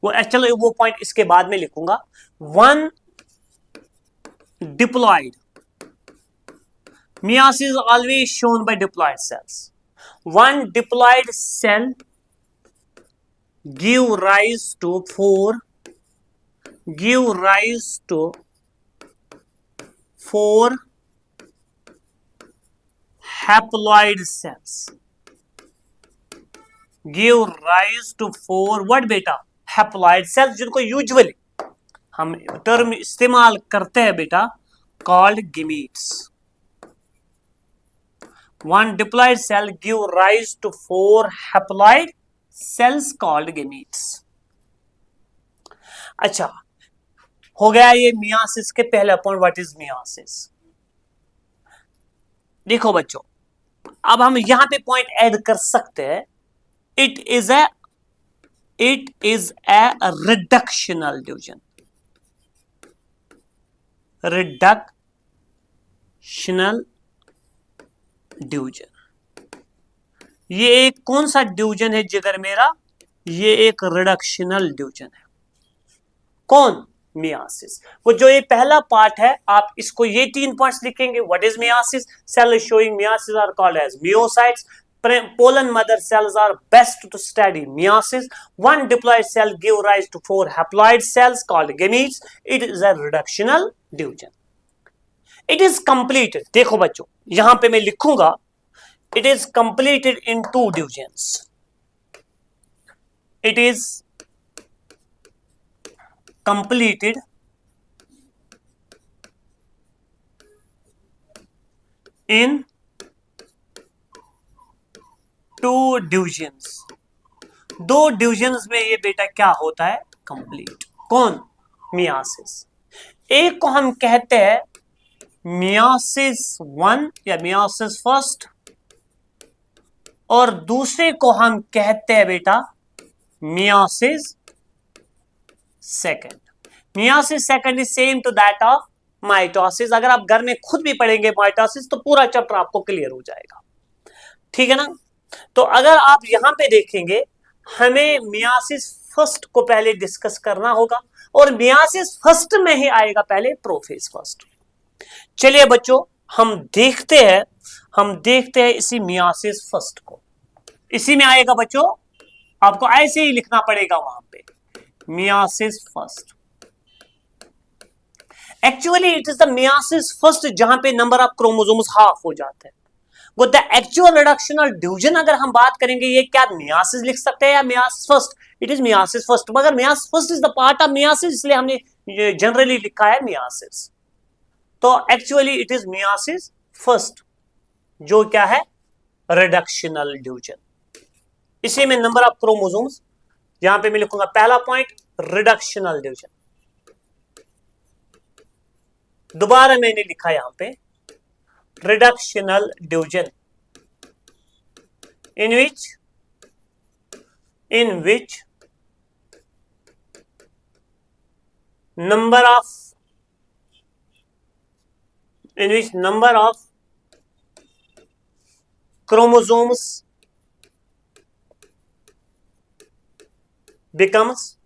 वो चलो वो पॉइंट इसके बाद में लिखूंगा। 1 diploid, meiosis is always shown by diploid cells। 1 diploid cell give rise to 4 haploid cells, give rise to 4 what बेटा, हैप्लॉइड सेल्स, जिनको यूजुअली हम टर्म इस्तेमाल करते हैं बेटा, called gametes. 1 diploid cell give rise to 4 haploid cells called gametes. अच्छा, हो गया ये मियासिस के पहला पॉइंट, व्हाट इज मियासिस। देखो बच्चों, अब हम यहां पे पॉइंट ऐड कर सकते हैं, it is a reductional division, ये एक कौन सा डिवीजन है जिगर मेरा, ये एक रिडक्शनल डिवीजन है। कौन, मियासिस। वो जो ये पहला पार्ट है, आप इसको ये 3 पॉइंट्स लिखेंगे, what is meiosis, cell showing meiosis are called as meiocytes, pollen mother cells are best to study meiosis, 1 diploid cell give rise to 4 haploid cells called gametes, it is a reductional division। it is completed, देखो बच्चों यहां पे मैं लिखूंगा, it is completed in 2 divisions, it is completed in 2 divisions, 2 divisions में ये बेटा क्या होता है, कंप्लीट। कौन, मियासिस। एक को हम कहते हैं मियोसिस 1 या मियोसिस फर्स्ट, और दूसरे को हम कहते हैं बेटा meiosis second. Meiosis second is same to that of mitosis. अगर आप घर में खुद भी पढ़ेंगे माइटोसिस तो पूरा चैप्टर आपको क्लियर हो जाएगा, ठीक है ना। तो अगर आप यहां पे देखेंगे, हमें मियोसिस फर्स्ट को पहले डिस्कस करना होगा, और मियोसिस फर्स्ट में ही आएगा पहले प्रोफेज फर्स्ट। चलिए बच्चों, हम देखते हैं इसी मियोसिस फर्स्ट को। इसी में आएगा बच्चों, आपको ऐसे ही लिखना पड़ेगा वहां पे, meiosis first. Actually it is the meiosis first जहां पे नंबर ऑफ क्रोमोसोम्स हाफ हो जाते हैं। वो द एक्चुअल रिडक्शनल डिवीजन अगर हम बात करेंगे, ये क्या मियोसिस लिख सकते हैं या meiosis first? It is meiosis first, मगर meiosis first is the part of meiosis, इसलिए हमने जनरली लिखा है मियोसिस। तो actually it is meiosis first, जो क्या है रिडक्शनल डिवीजन। इसी में नंबर ऑफ क्रोमोसोम्स, यहां पे मैं लिखूंगा पहला पॉइंट रिडक्शनल डिवीजन। दोबारा मैंने लिखा यहां पे reductional division, in which number of chromosomes becomes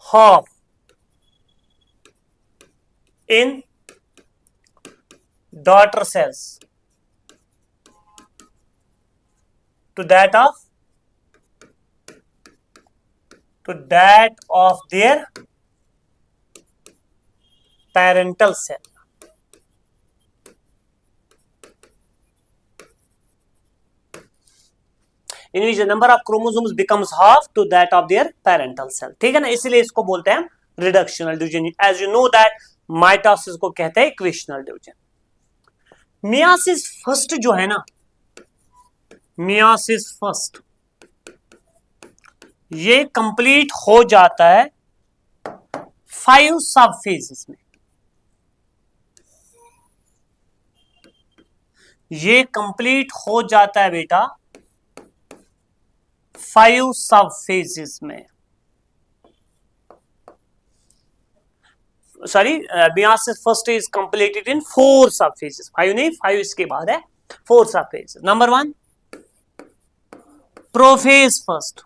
half in daughter cells to that of their parental cell. In which the number of chromosomes becomes half to that of their parental cell, ठीक है ना। इसलिए इसको बोलते हैं reductional division. As you know that mitosis को कहते हैं इक्वेशनल डिवीजन। मियोसिस फर्स्ट जो है ना, मियोसिस फर्स्ट ये कंप्लीट हो जाता है 5 सब फेजेस में। ये कंप्लीट हो जाता है बेटा 5 सब फेजेस में। Sorry, meiosis first is completed इन 4 सब फेजेस। 5 नहीं, 5 इसके बाद है 4 सब phases. Number 1 prophase first.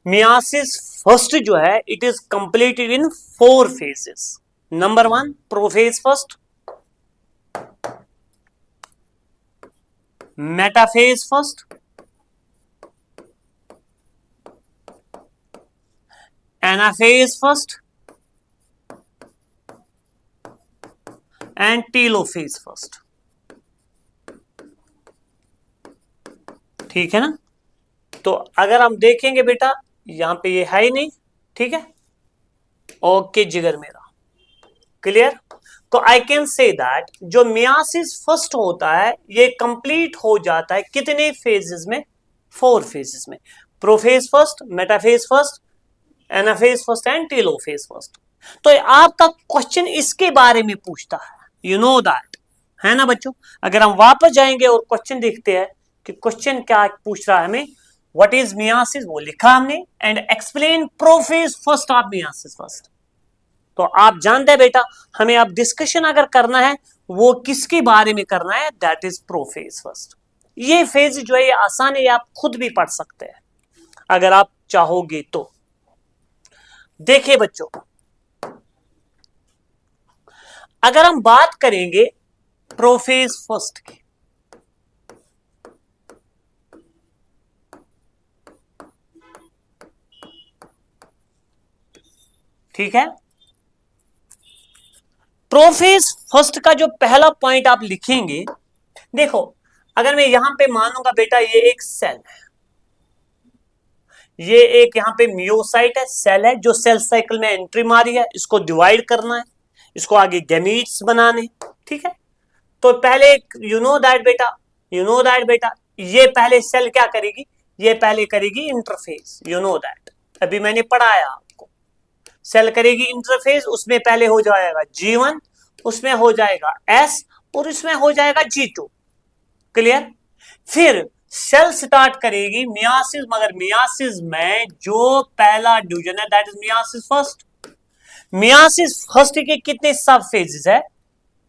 Meiosis first जो है it is completed in 4 phases. Number 1 prophase first, metaphase first, anaphase first and telophase first, ठीक है ना। तो अगर हम देखेंगे बेटा, यहां पे ये है ही नहीं, ठीक है। ओके जिगर मेरा, क्लियर। तो आई कैन से दैट जो मियोसिस फर्स्ट होता है ये कंप्लीट हो जाता है कितने फेजेस में? 4 फेजेस में। Prophase first, metaphase first, anaphase first and telophase first. तो आपका क्वेश्चन इसके बारे में पूछता है, यू नो दैट, है ना बच्चों। अगर हम वापस जाएंगे और क्वेश्चन देखते हैं कि क्वेश्चन क्या पूछ रहा है हमें, व्हाट इज मियोसिस, वो लिखा हमने, and explain prophase first of meiosis first. तो आप जानते हैं बेटा, हमें अब डिस्कशन अगर करना है वो किसके बारे में करना है, दैट इज प्रोफेज फर्स्ट। ये फेज जो है ये आसान है, ये आप खुद भी पढ़ सकते हैं अगर आप चाहोगे तो। देखिए बच्चों, अगर हम बात करेंगे प्रोफेज फर्स्ट की, ठीक है। प्रोफेज फर्स्ट का जो पहला पॉइंट आप लिखेंगे, देखो अगर मैं यहां पे मानूंगा बेटा ये एक सेल है, ये एक यहां पे मियोसाइट है, सेल है जो सेल साइकिल में एंट्री मारी है, इसको डिवाइड करना है, इसको आगे गैमीट्स बनाने, ठीक है। तो पहले यू नो दैट बेटा ये पहले सेल क्या करेगी, ये पहले करेगी इंटरफेस, यू नो दैट, अभी मैंने पढ़ाया आपको। सेल करेगी इंटरफेस, उसमें पहले हो जाएगा G1, उसमें हो जाएगा S और इसमें हो जाएगा G2। क्लियर? फिर सेल स्टार्ट करेगी मियासिस, मगर मियासिस में जो पहला डिवीजन है that is myiasis first. Myiasis first के कितने सब फेजेस है?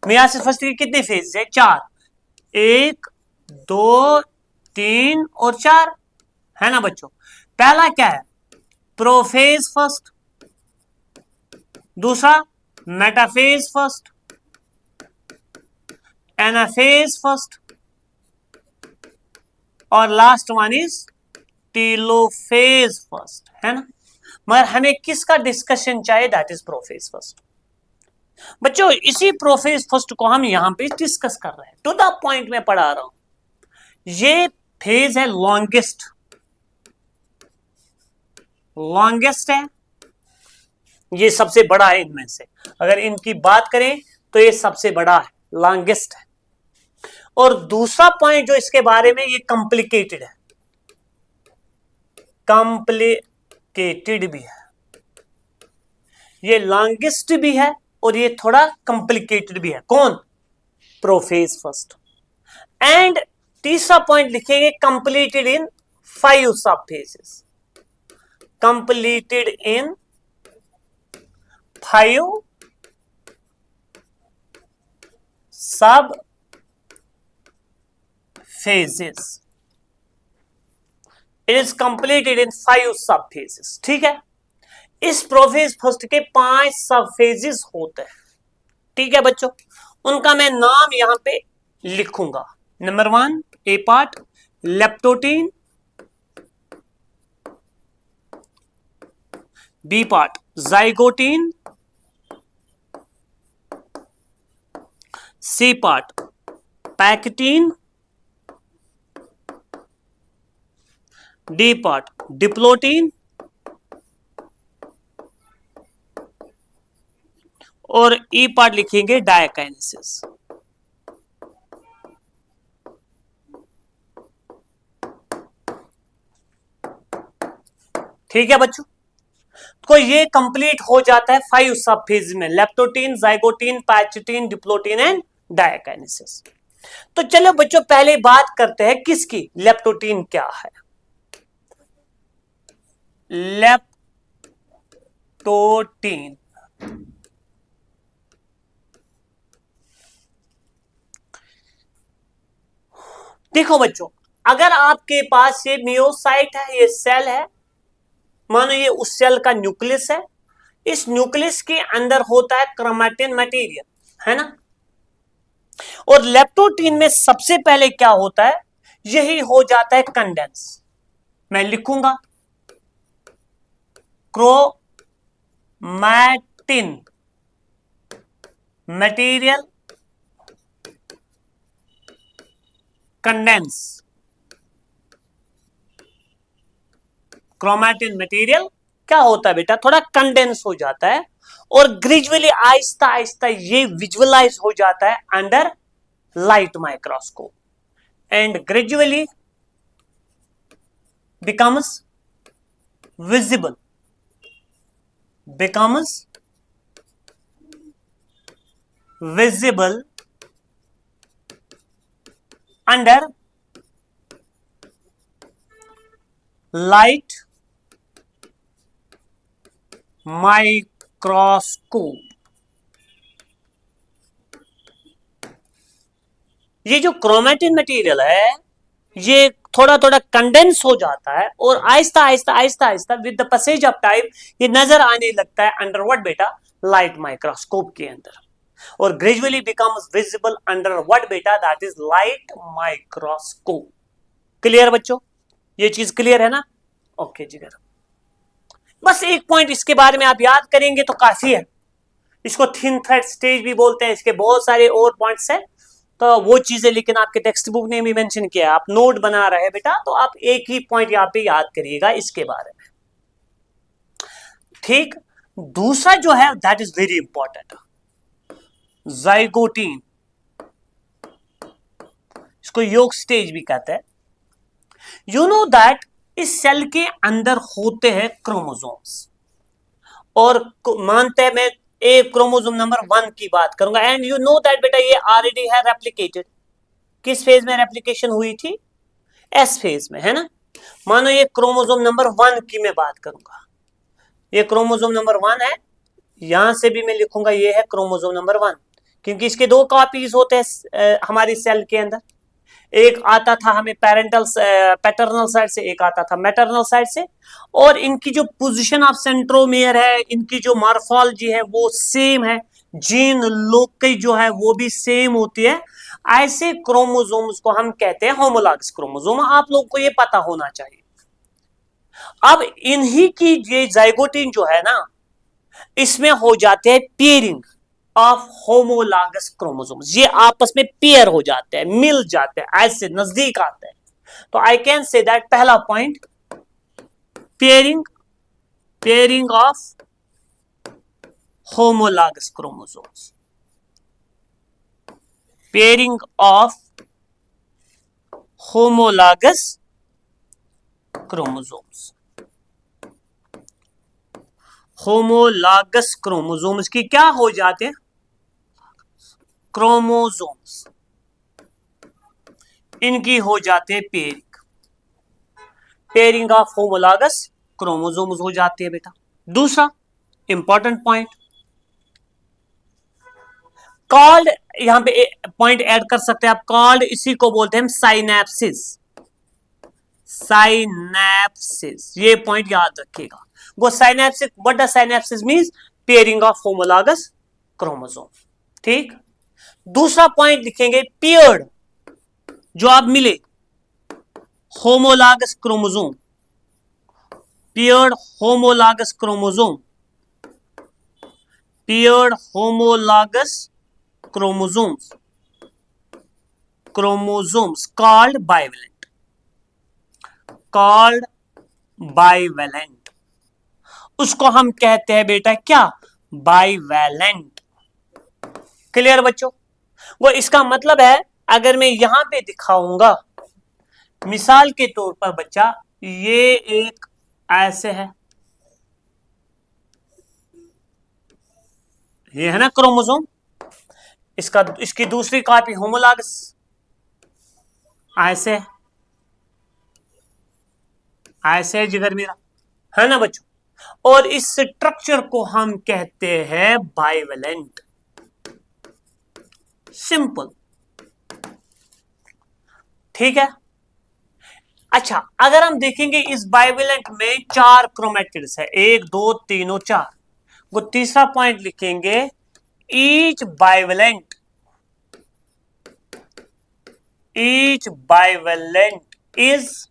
मियासिस फर्स्ट के कितने फेजेस है? 4, 1, 2, 3 और 4, है ना बच्चों? पहला क्या है? प्रोफेज फर्स्ट, दूसरा मेटाफेज फर्स्ट, एनाफेज फर्स्ट और last one is telophase first, है ना? मगर हमें किसका डिस्कशन चाहिए? That is prophase first. बच्चों इसी प्रोफेज फर्स्ट को हम यहां पे डिस्कस कर रहे हैं, टू द पॉइंट में पढ़ा रहा हूं। ये फेज है लॉन्गेस्ट, लॉन्गेस्ट है, ये सबसे बड़ा है इनमें से। अगर इनकी बात करें तो ये सबसे बड़ा है, लॉन्गेस्ट है। और दूसरा पॉइंट जो इसके बारे में, ये कॉम्प्लिकेटेड है, कॉम्प्लिकेटेड भी है, ये लॉन्गेस्ट भी है और ये थोड़ा कॉम्प्लिकेटेड भी है। कौन? Prophase first. एंड तीसरा पॉइंट लिखेंगे कंप्लीटेड इन 5 सब फेजेस, कंप्लीटेड इन 5 सब फेजेस। इट इज कंप्लीटेड इन 5 सब फेजेस। ठीक है? इस प्रोफेज फर्स्ट के 5 सब फेजेस होते हैं। ठीक है बच्चों? उनका मैं नाम यहां पे लिखूंगा। Number 1 A part leptotene, B part zygotene, C part pachytene, D part diplotene और ई पार्ट लिखेंगे डायकाइनेसिस। ठीक है बच्चों? तो ये कंप्लीट हो जाता है 5 सब फेज में, leptotene, zygotene, pectin, diplotene and diakinesis. तो चलो बच्चों पहले बात करते हैं किसकी, लेप्टोटीन क्या है। लेप्टोटीन देखो बच्चों, अगर आपके पास ये मियोसाइट है, ये सेल है, मानो ये उस सेल का न्यूक्लियस है, इस न्यूक्लियस के अंदर होता है क्रोमैटिन मटेरियल, है ना? और लेप्टोटीन में सबसे पहले क्या होता है? यही हो जाता है कंडेंस। मैं लिखूंगा chromatin material condense. Chromatin material क्या होता है बेटा? थोड़ा कंडेंस हो जाता है और ग्रेजुअली आहिस्ता आहिस्ता ये विजुअलाइज हो जाता है under light microscope and gradually becomes visible under light microscope। ये जो क्रोमैटिन मटेरियल है ये थोड़ा थोड़ा कंडेंस हो जाता है और आहिस्ता आहिस्ता आहिस्ता आहिस्ता with the passage of time ये नजर आने लगता है अंडर व्हाट बेटा? लाइट माइक्रोस्कोप के अंदर, और gradually becomes visible under what बेटा? That is light microscope. Clear बच्चों? ये चीज क्लियर है ना? ओके जिगर, बस एक पॉइंट इसके बारे में आप याद करेंगे तो काफी है। इसको थिन थ्रेड स्टेज भी बोलते हैं, इसके बहुत सारे और पॉइंट्स हैं, तो वो चीजें लेकिन आपके टेक्स्ट बुक ने भी मेंशन किया है। आप नोट बना रहे हैं बेटा तो आप एक ही पॉइंट यहाँ पे याद करिएगा इसके बारे में। ठीक, दूसरा जो है that is very important, zygotene. इसको योग स्टेज भी कहते हैं। यू नो दैट इस सेल के अंदर होते हैं क्रोमोसोम्स और मानते हैं मैं एक क्रोमोसोम नंबर 1 की बात करूंगा, एंड यू नो दैट बेटा ये ऑलरेडी है रेप्लिकेटेड। किस फेज में रेप्लिकेशन हुई थी? एस फेज में, है ना। मानो ये क्रोमोसोम नंबर 1 की मैं बात करूंगा, ये क्रोमोसोम नंबर 1 है, यहां से भी मैं लिखूंगा ये है क्रोमोसोम नंबर 1, क्योंकि इसके दो कॉपीज होते हैं हमारी सेल के अंदर। एक आता था हमें पैटर्नल साइड से, एक आता था मैटरनल साइड से, और इनकी जो पोजीशन ऑफ सेंट्रोमियर है, इनकी जो मॉर्फोलॉजी है वो सेम है, जीन लोकई जो है वो भी सेम होती है। ऐसे क्रोमोसोम्स को हम कहते हैं होमोलॉगस क्रोमोसोम, आप लोगों को ये पता होना चाहिए। अब इन्हीं की ये जाइगोटिन जो है ना, इसमें हो जाते हैं पेयरिंग ऑफ होमोलॉगस क्रोमोसोम्स, ये आपस में पेयर हो जाते हैं, मिल जाते हैं, ऐसे नजदीक आते हैं। तो आई कैन से दैट पहला point, pairing of homologous chromosomes, pairing of homologous chromosomes, homologous chromosomes की क्या हो जाते हैं? क्रोमोसोम्स, इनकी हो जाते हैं पेयरिंग ऑफ होमोलॉगस क्रोमोसोम्स हो जाती है बेटा। दूसरा इंपॉर्टेंट पॉइंट कॉल्ड, यहां पे पॉइंट ऐड कर सकते हैं आप, कॉल्ड, इसी को बोलते हैं साइनेप्सिस, साइनेप्सिस, ये पॉइंट याद रखिएगा। वो synapsis, what does synapsis means? Pairing of homologous chromosome. ठीक, दूसरा पॉइंट लिखेंगे पेयर्ड, जो आप मिले homologous chromosome, paired homologous chromosome, paired homologous chromosomes, chromosomes called bivalent, called bivalent, उसको हम कहते हैं बेटा क्या? बाइवेलेंट। क्लियर बच्चों? वो इसका मतलब है, अगर मैं यहां पे दिखाऊंगा मिसाल के तौर पर बच्चा, ये एक ऐसे है, ये है ना क्रोमोसोम, इसकी दूसरी कॉपी होमोलॉगस ऐसे, ऐसे जिगर मेरा, है ना बच्चों। और इस स्ट्रक्चर को हम कहते हैं बाइवेलेंट। सिंपल, ठीक है। अच्छा, अगर हम देखेंगे इस बाइवेलेंट में 4 क्रोमेटिड्स है, 1 2 3 और 4, वो तीसरा पॉइंट लिखेंगे, each bivalent, each bivalent is,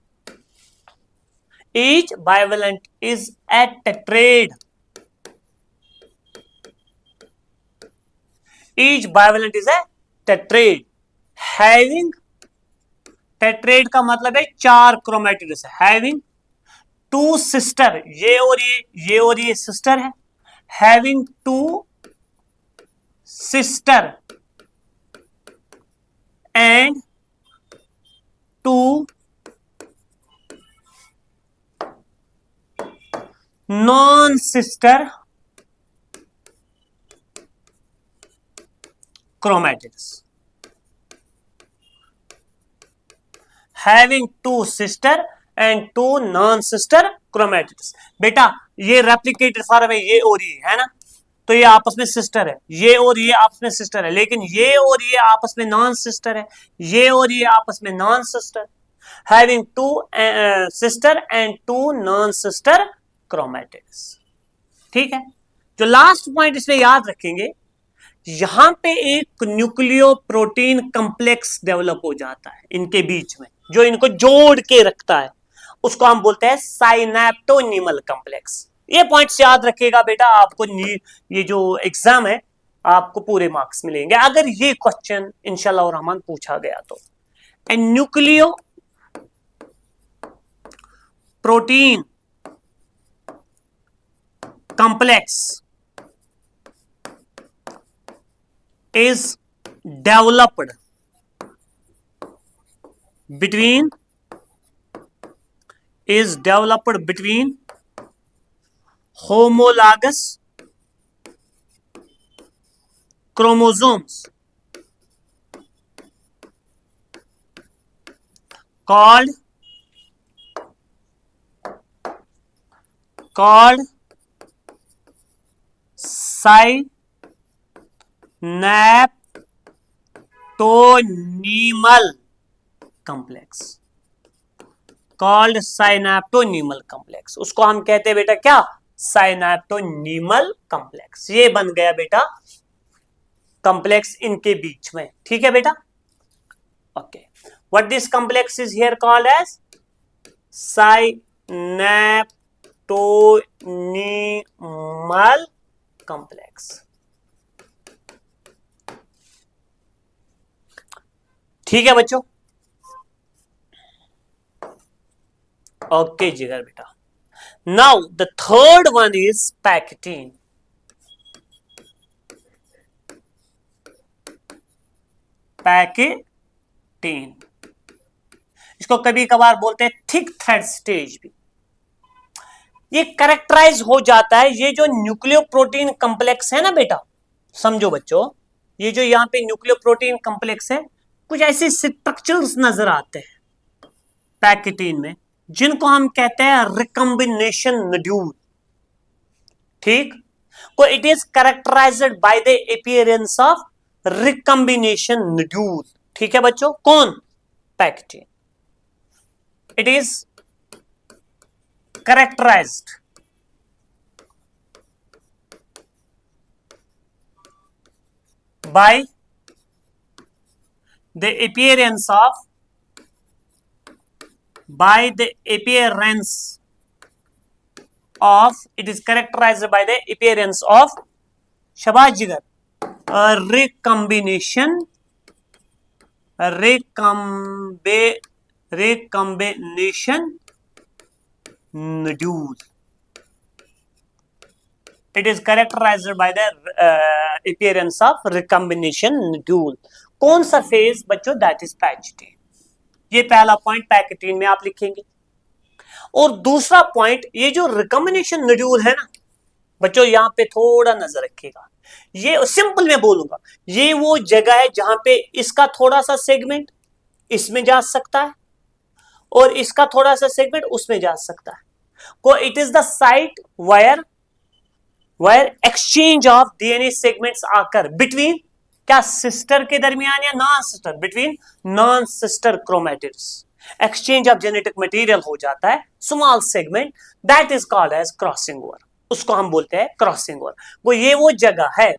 each bivalent is a tetrad, each bivalent is a tetrad having, tetrad का मतलब है 4 क्रोमेटिड्स, having 2 सिस्टर, ये और ये सिस्टर है, having 2 sister and 2 non sister chromatids, having 2 sister and 2 non sister chromatids. बेटा ये replicated form है, ये और ये, है ना, तो ये आपस में सिस्टर है, ये और ये आपस में सिस्टर है, लेकिन ये और ये आपस में नॉन सिस्टर है, ये और ये आपस में non sister, having 2 sister and 2 non sister chromatids. ठीक है, जो लास्ट पॉइंट इसमें याद रखेंगे, यहां पे एक न्यूक्लियो प्रोटीन कॉम्प्लेक्स डेवलप हो जाता है इनके बीच में, जो इनको जोड़ के रखता है, उसको हम बोलते हैं साइनेप्टोनिमल कॉम्प्लेक्स। ये पॉइंट्स याद रखिएगा बेटा, आपको ये जो एग्जाम है आपको पूरे मार्क्स मिलेंगे अगर ये क्वेश्चन इंशाल्लाह रहमान पूछा गया तो। A nucleoprotein complex is developed between homologous chromosomes called synaptonymal complex, called synaptonemal complex. उसको हम कहते हैं बेटा क्या? Synaptonemal complex. ये बन गया बेटा कॉम्प्लेक्स इनके बीच में। ठीक है बेटा, okay. What this complex is here called as synaptonemal complex. ठीक है बच्चों, ओके जिगर बेटा। Now the third one is pachytene. Pachytene, इसको कभी कभार बोलते हैं थिक थ्रेड स्टेज भी। ये कैरेक्टराइज हो जाता है, ये जो न्यूक्लियो प्रोटीन कॉम्प्लेक्स है ना बेटा, समझो बच्चों, ये जो यहां पे न्यूक्लियो प्रोटीन कॉम्प्लेक्स है, कुछ ऐसे स्ट्रक्चर्स नजर आते हैं पैक्टिन में जिनको हम कहते हैं रिकम्बिनेशन नोड्यूल। ठीक, तो it is characterized by the appearance of recombination nodule. ठीक है बच्चों, कौन? Pachytene. It is characterized by the appearance of it is characterized by the appearance of शाबाश जिगर recombination nodule. It is characterized by the appearance of recombination nodule. कौन सा phase बच्चों? That is pectin. ये पहला पॉइंट पैक्टिन में आप लिखेंगे। और दूसरा पॉइंट, ये जो रिकम्बिनेशन नोड्यूल है ना बच्चों, यहां पे थोड़ा नजर रखिएगा। ये सिंपल में बोलूंगा, ये वो जगह है जहां पे इसका थोड़ा सा सेगमेंट इसमें जा सकता है और इसका थोड़ा सा सेगमेंट उसमें जा सकता है। को it is the site where exchange of DNA segments occur between क्या? सिस्टर के दरमियान या non sister? Between non sister chromatids exchange of genetic material हो जाता है, small segment, that is called as crossing over. उसको हम बोलते हैं क्रॉसिंग ओवर। वो जगह है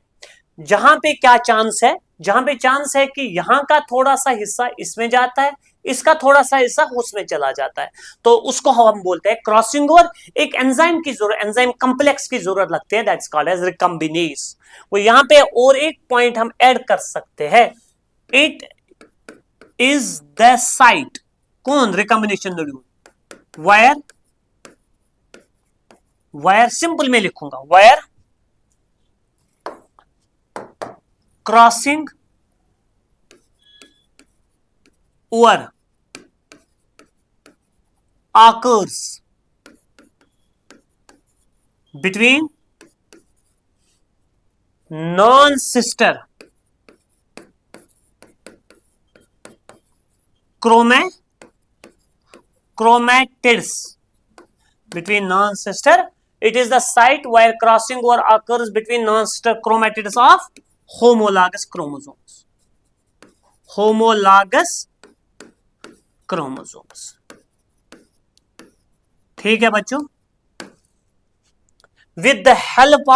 जहां पे क्या चांस है? जहां पे चांस है कि यहां का थोड़ा सा हिस्सा इसमें जाता है, इसका थोड़ा सा हिस्सा उसमें चला जाता है, तो उसको हम बोलते हैं क्रॉसिंग ओवर। एक एंजाइम की जरूरत, एंजाइम कॉम्प्लेक्स की जरूरत लगती है, दैट्स कॉल्ड एज रिकम्बिनेज। वो यहां पे और एक पॉइंट हम ऐड कर सकते हैं, इट इज द साइट, कौन? रिकम्बिनेशन नोड्यूल, वायर सिंपल में लिखूंगा, wire crossing over occurs between non-sister chromatids. Between non-sister, it is the site where crossing over occurs between non-sister chromatids of homologous chromosomes. Homologous chromosomes. ठीक है बच्चों, with the help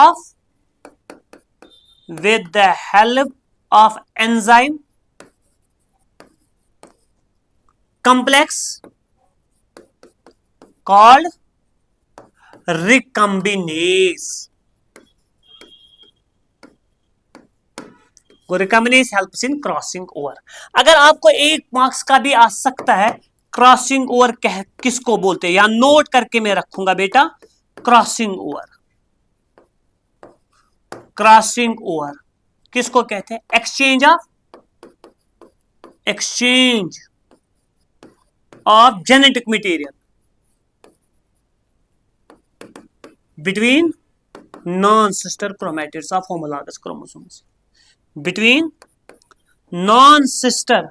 of enzyme complex called recombinase. रिकम्बिनेज helps in crossing over. अगर आपको 1 marks का भी आ सकता है, crossing over किसको बोलते हैं, या नोट करके मैं रखूंगा बेटा, क्रॉसिंग ओवर। क्रॉसिंग ओवर किसको कहते हैं? Exchange of genetic material between non-sister chromatids of homologous chromosomes. Between non-sister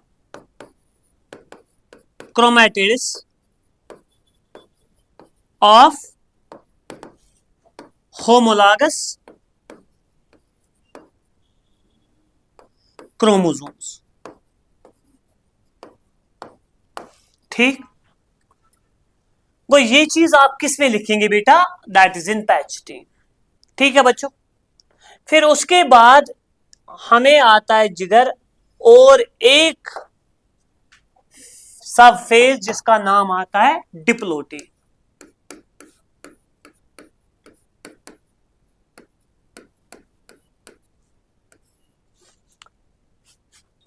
chromatids of homologous chromosomes. ठीक, वो ये चीज आप किस में लिखेंगे बेटा? That is in patch 10. ठीक है बच्चों. फिर उसके बाद हमें आता है जिगर और एक सब फेज जिसका नाम आता है डिप्लोटीन.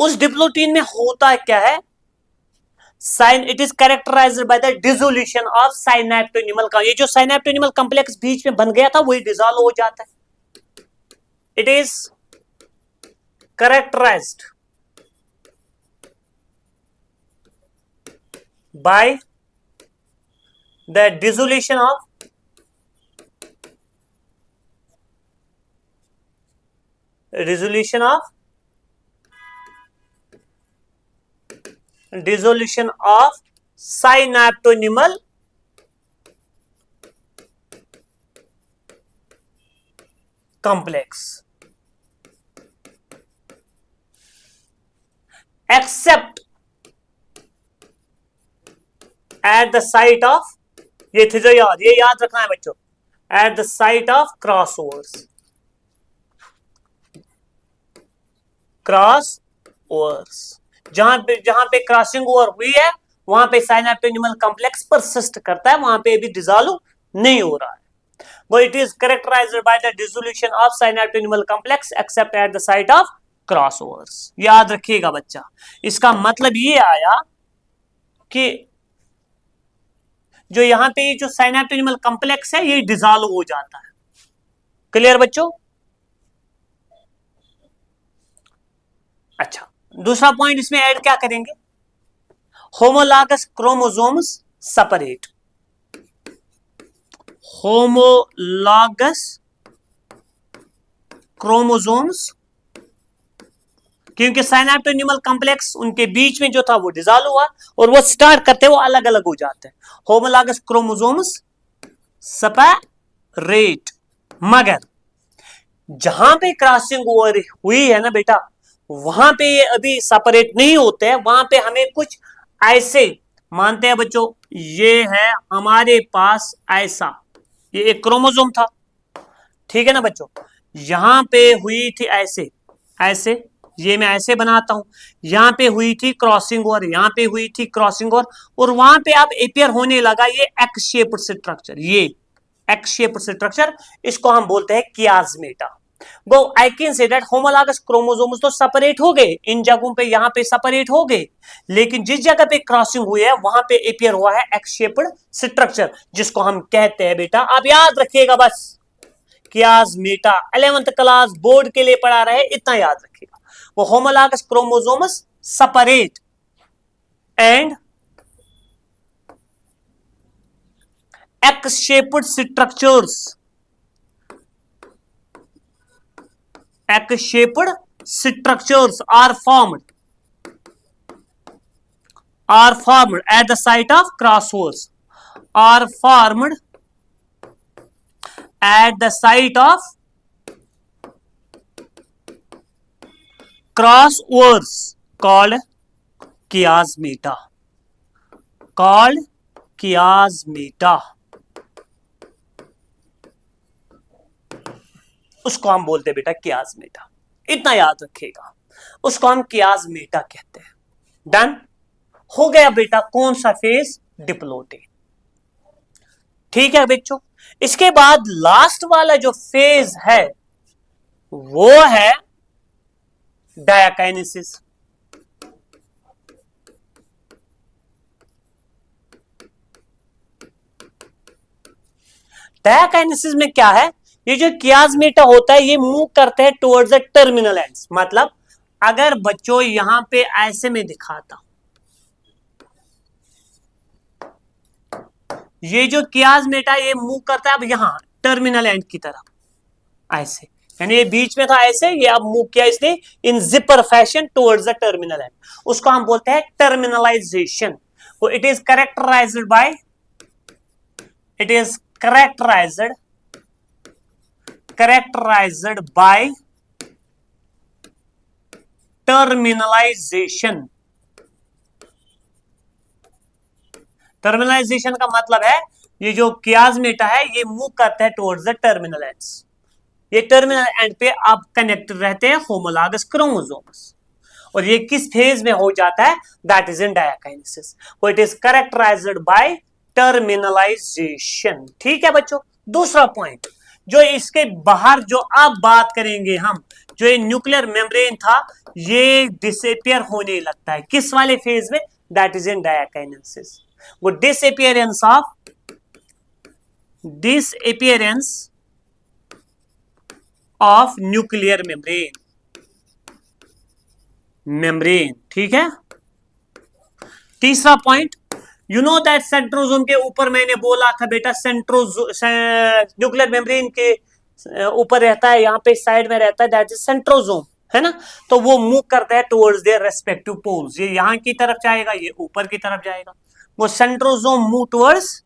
उस डिप्लोटीन में होता क्या है? It is characterized by the dissolution of synaptonemal का. ये जो साइनैप्टोनिमल कॉम्प्लेक्स बीच में बन गया था वही डिसॉल्व हो जाता है. It is characterized by the dissolution of dissolution of synaptonymal complex except at the site of, ये थे जो ये याद रखना है बच्चों, at the site of crossovers. जहां पे क्रॉसिंग ओवर हुई है वहां पे साइनैप्टोनिमल कॉम्प्लेक्स परसिस्ट करता है, वहां पे भी डिसॉल्व नहीं हो रहा है. वो it is characterized by the dissolution of synaptonemal complex except at the site of crossovers. याद रखिएगा बच्चा. इसका मतलब ये आया कि जो यहां पे जो साइनैप्टोनिमल कॉम्प्लेक्स है ये डिसॉल्व हो जाता है. क्लियर बच्चों? अच्छा, दूसरा पॉइंट इसमें ऐड क्या करेंगे? Homologous chromosomes separate. Homologous chromosomes, क्योंकि साइनैप्टोनिमल कॉम्प्लेक्स उनके बीच में जो था वो डिसॉल्व हुआ और वो स्टार्ट करते वो अलग अलग हो जाते हैं. Homologous chromosomes separate. मगर जहां पे क्रॉसिंग ओवर हुई है ना बेटा, वहां पे ये अभी सेपरेट नहीं होते हैं. वहां पे हमें कुछ ऐसे मानते हैं बच्चों, ये है हमारे पास ऐसा, ये एक क्रोमोसोम था. ठीक है ना बच्चों? यहां पे हुई थी ऐसे ऐसे, ये मैं ऐसे बनाता हूं. यहां पे हुई थी क्रॉसिंग ओवर, यहां पे हुई थी क्रॉसिंग ओवर, और वहां पे अब अपियर होने लगा ये एक्स शेप्ड स्ट्रक्चर. ये एक्स शेप्ड स्ट्रक्चर, इसको हम बोलते हैं कियास्मेटा. वो I can say that homologous chromosomes तो सेपरेट हो गए, इन जगहों पे यहां पे सेपरेट हो गए, लेकिन जिस जगह पे क्रॉसिंग हुई है वहां पे अपियर हुआ है एक्स शेप्ड स्ट्रक्चर, जिसको हम कहते हैं बेटा, आप याद रखिएगा बस, कियास्मेटा. 11th क्लास बोर्ड के लिए पढ़ा रहे, इतना याद रखिएगा. वो homologous chromosomes separate and x shaped structures, X-shaped structures are formed at the site of crossovers. Are formed at the site of crossovers called chiasmata. Called chiasmata. उसको हम बोलते हैं बेटा कियास्मेटा. इतना याद रखिएगा, उसको हम कियास्मेटा कहते हैं. डन हो गया बेटा. कौन सा फेज? डिप्लोटीन. ठीक है बच्चों? इसके बाद लास्ट वाला जो फेज है वो है डायाकाइनेसिस. डायाकाइनेसिस में क्या है? ये जो कियास्मेटा होता है ये मूव करते हैं टुवर्ड्स द टर्मिनल एंड्स. मतलब अगर बच्चों यहां पे ऐसे में दिखाता, ये जो कियास्मेटा ये मूव करता है अब यहां टर्मिनल एंड की तरफ, ऐसे, यानी ये बीच में था ऐसे, ये अब मूव किया इसने in zipper fashion towards the terminal end, उसको हम बोलते हैं टर्मिनलाइजेशन। तो it is characterized by, it is characterized by terminalization. Terminalization का मतलब है ये जो कियाजमेटा है ये मूव करता है टुवर्ड्स द टर्मिनल एंड्स, ये टर्मिनल एंड पे आप कनेक्टेड रहते हैं होमोलॉगस क्रोमोसोम्स, और ये किस फेज में हो जाता है, that is in diakinesis, it is characterized by terminalization. ठीक है बच्चों। दूसरा पॉइंट जो इसके बाहर जो अब बात करेंगे हम, जो ये न्यूक्लियर मेम्ब्रेन था ये डिसअपियर होने लगता है किस वाले फेज में, दैट इज इन डायकाइनेसिस। वो डिसअपियरेंस ऑफ न्यूक्लियर मेम्ब्रेन। ठीक है। तीसरा point, you know that centrosome के ऊपर मैंने बोला था बेटा, न्यूक्लियर मेम्ब्रेन के ऊपर रहता है, यहाँ पे साइड में रहता है, दैट इज सेंट्रोजोम, है ना। तो वो मूव करता है टुवर्ड्स देयर रेस्पेक्टिव पोल्स, ये यहाँ की तरफ जाएगा, ये ऊपर की तरफ जाएगा। वो centrosome move towards,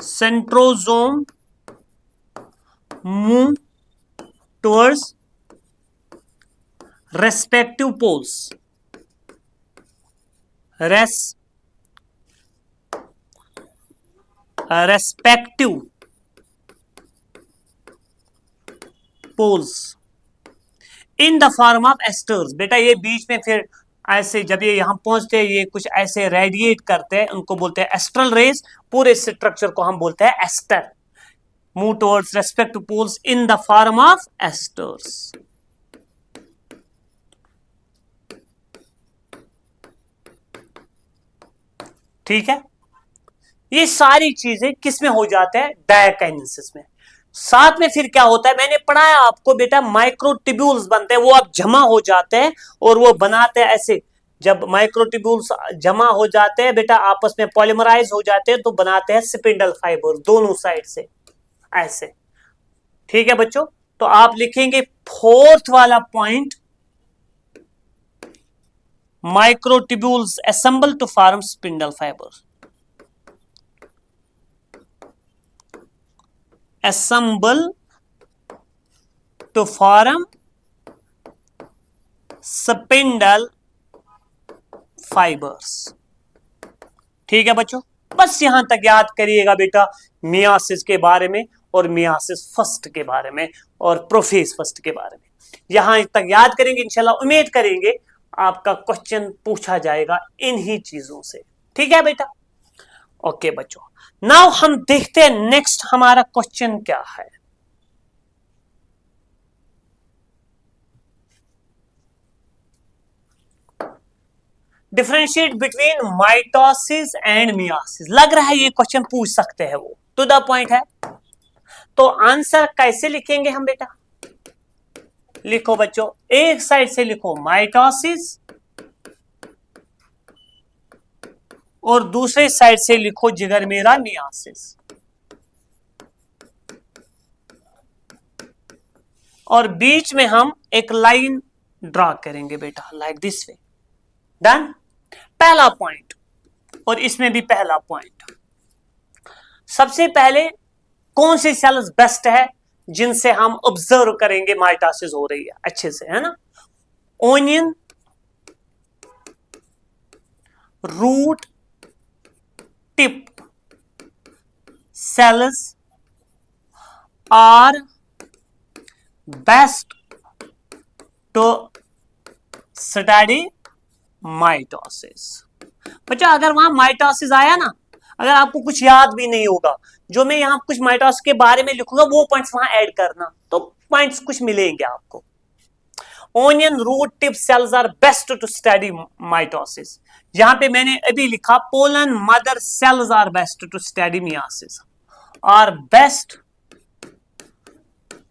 centrosome move towards respective poles, respective poles in the form of asters. बेटा ये बीच में फिर ऐसे जब ये यहां पहुंचते हैं ये कुछ ऐसे रेडिएट करते हैं, उनको बोलते हैं एस्ट्रल रेज, पूरे स्ट्रक्चर को हम बोलते हैं aster. Move towards respective poles in the form of asters. ठीक है। ये सारी चीजें किसमें हो जाते हैं, डायकाइनेसिस में। साथ में फिर क्या होता है, मैंने पढ़ाया आपको बेटा, माइक्रोट्यूब्यूल्स बनते हैं, वो अब जमा हो जाते हैं और वो बनाते हैं ऐसे, जब माइक्रोट्यूब्यूल्स जमा हो जाते हैं बेटा आपस में पॉलीमराइज हो जाते हैं तो बनाते हैं स्पिंडल फाइबर दोनों साइड से ऐसे। ठीक है बच्चों। तो आप लिखेंगे फोर्थ वाला point, microtubules assemble to form spindle fibre, assemble to form spindle fibers। ठीक है बच्चों, बस यहां तक याद करिएगा बेटा मियासिस के बारे में और मियासिस फर्स्ट के बारे में और प्रोफेज फर्स्ट के बारे में, यहां तक याद करेंगे। इंशाल्लाह उम्मीद करेंगे आपका क्वेश्चन पूछा जाएगा इन्हीं चीजों से। ठीक है बेटा। ओके बच्चों, नाउ हम देखते हैं नेक्स्ट हमारा क्वेश्चन क्या है। Differentiate between mitosis and myiasis. लग रहा है ये क्वेश्चन पूछ सकते हैं, वो टू द पॉइंट है। तो आंसर कैसे लिखेंगे हम बेटा, लिखो बच्चों, एक साइड से लिखो माइटोसिस और दूसरे साइड से लिखो जिगर मेरा मियासिस, और बीच में हम एक लाइन ड्रा करेंगे बेटा लाइक दिस वे। डन। पहला पॉइंट, और इसमें भी पहला पॉइंट, सबसे पहले कौन सी सेल्स बेस्ट है जिनसे हम ऑब्जर्व करेंगे माइटोसिस हो रही है अच्छे से, है ना। Onion, root tip cells are best to study mitosis. बच्चा अगर वहां माइटोसिस आया ना, अगर आपको कुछ याद भी नहीं होगा, जो मैं यहां कुछ माइटोसिस के बारे में लिखूंगा वो पॉइंट्स वहां ऐड करना, तो पॉइंट्स कुछ मिलेंगे आपको। Onion root tip cells are best to study mitosis. यहां पे मैंने अभी लिखा pollen mother cells are best to study meiosis, are best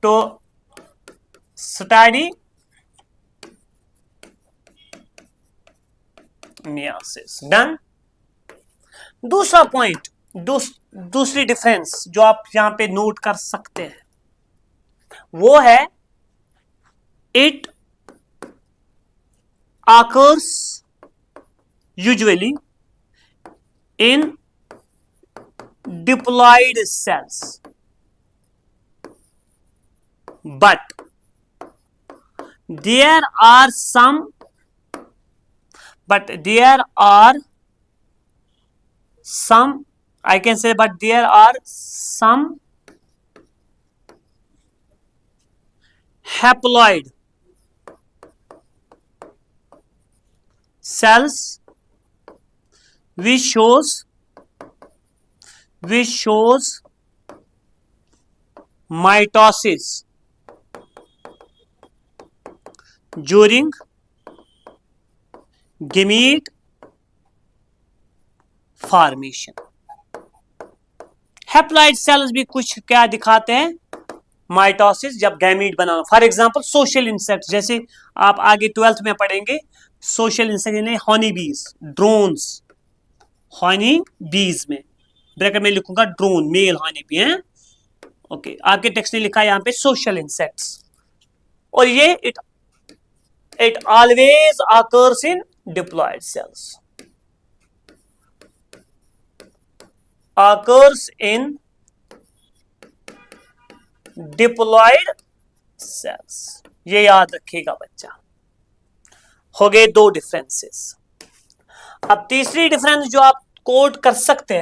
to study meiosis. Done. दूसरा पॉइंट, दूसरी डिफरेंस जो आप यहां पे नोट कर सकते हैं वो है it occurs usually in diploid cells, but there are some I can say but there are some haploid cells which shows mitosis during gamete formation. Haploid cells भी कुछ क्या दिखाते हैं, माइटोसिस, जब gamete banana. For example social insect, जैसे आप आगे 12th में पढ़ेंगे सोशल इंसेक्ट यानी हनी बीज, ड्रोन्स, हनी बीज में ब्रैकेट में लिखूंगा ड्रोन, मेल हनी बी है। ओके, आपके टेक्स्ट ने लिखा है यहां पे सोशल इंसेक्ट्स, और ये it always occurs in diploid cells, occurs in diploid cells। ये याद रखिएगा बच्चा। हो गए दो डिफरेंसेस। अब तीसरी डिफरेंस जो आप कोट कर सकते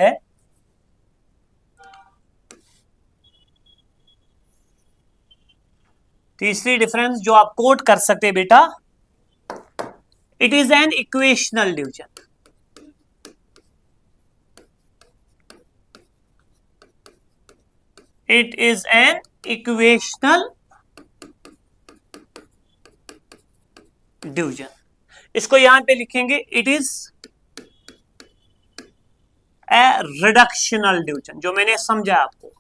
हैं, बेटा, it is an equational division. It is an equational division। इसको यहां पे लिखेंगे it is a reductional division, जो मैंने समझा आपको,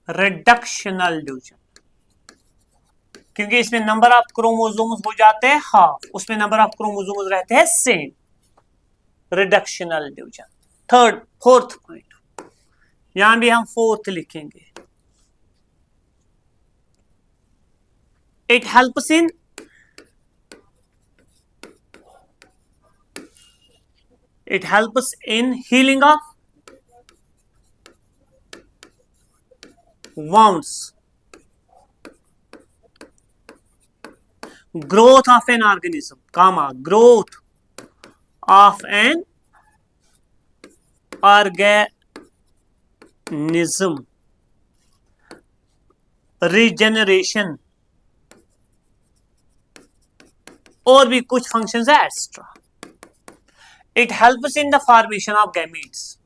रिडक्शनल डिवीजन, क्योंकि इसमें नंबर ऑफ क्रोमोसोम्स हो जाते हैं हाफ, उसमें नंबर ऑफ क्रोमोसोम्स रहते हैं same. Reductional division. Fourth point, यहां भी हम फोर्थ लिखेंगे, it helps in healing of wounds, growth of an organism, growth of an organism, regeneration, और भी कुछ फंक्शंस है extra. It helps in the formation of gametes,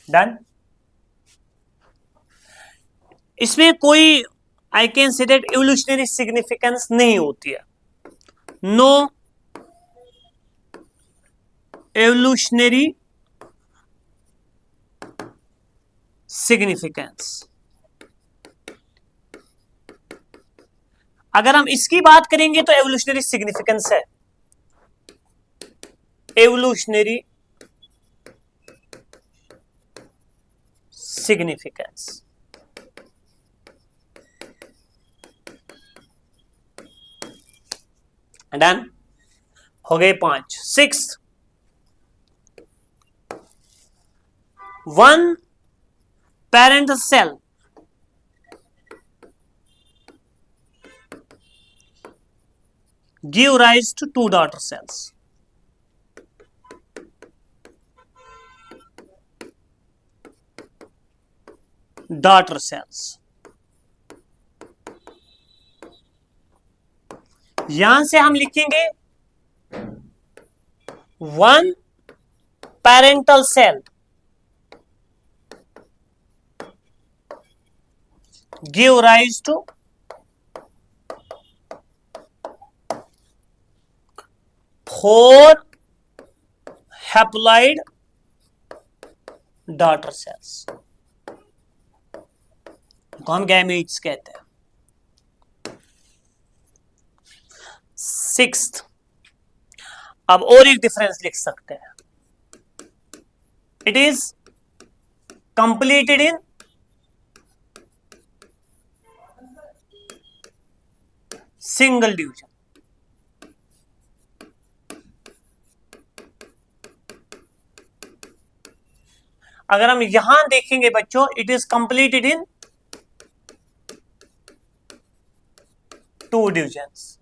done. इसमें कोई आई can say that evolutionary significance नहीं होती है, नो एवोल्यूशनरी सिग्निफिकेंस। अगर हम इसकी बात करेंगे तो एवोल्यूशनरी सिग्निफिकेंस है, एवोल्यूशनरी सिग्निफिकेंस। डन, हो गए 5। 6, one parent cell give rise to two daughter cells। daughter cells, यहां से हम लिखेंगे one parental cell give rise to four haploid daughter cells। को हम गैमीट्स कहते हैं। सिक्स्थ, अब और एक डिफरेंस लिख सकते हैं, it is completed in single division. अगर हम यहां देखेंगे बच्चों, it is completed in 2 divisions.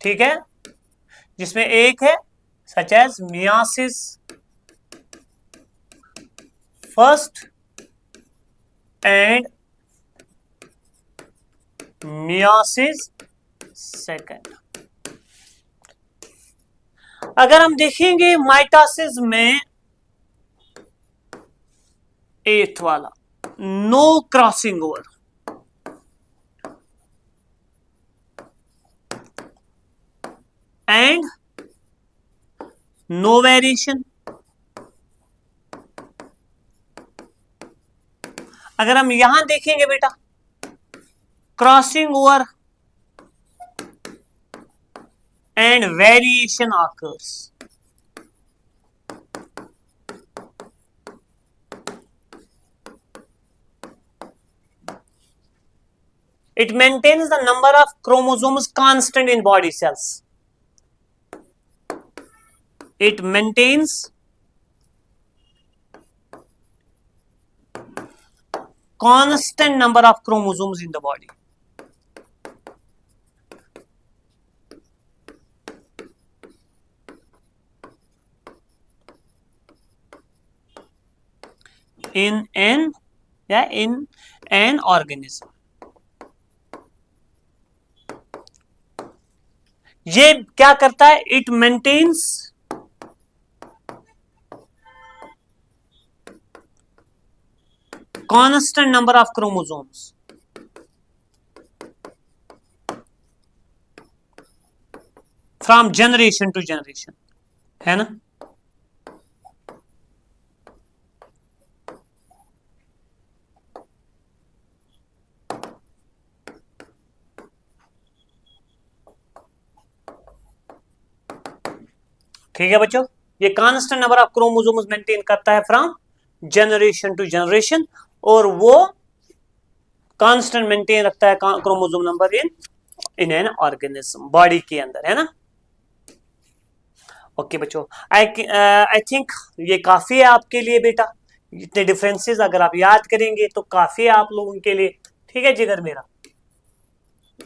ठीक है, जिसमें एक है such as meiosis first and meiosis second. अगर हम देखेंगे माइटोसिस में एथ वाला, no crossing over, and no variation. अगर हम यहां देखेंगे बेटा, crossing over and variation occurs. It maintains the number of chromosomes constant in body cells. It maintains constant number of chromosomes in the body. In an organism. ये क्या करता है? It maintains constant number of chromosomes from generation to generation, है ना? ठीक है बच्चों, ये constant number of chromosomes maintain करता है फ्रॉम जनरेशन टू जनरेशन, और वो कांस्टेंट मेंटेन रखता है chromosome number in an organism, body के अंदर, है ना? ओके बच्चों, आई थिंक ये काफी है आपके लिए बेटा। इतने डिफरेंसेस अगर आप याद करेंगे तो काफी है आप लोगों के लिए। ठीक है जिगर मेरा,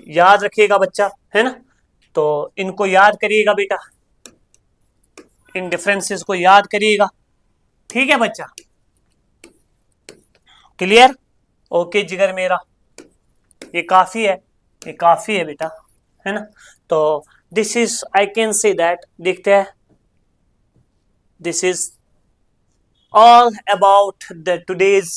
याद रखिएगा बच्चा, है ना? तो इनको याद करिएगा बेटा, इन डिफरेंसेस को याद करिएगा। ठीक है बच्चा, क्लियर? ओके जिगर मेरा, ये काफी है, ये काफी है बेटा, है ना? तो this is, I can say that, देखते हैं, this is all about the today's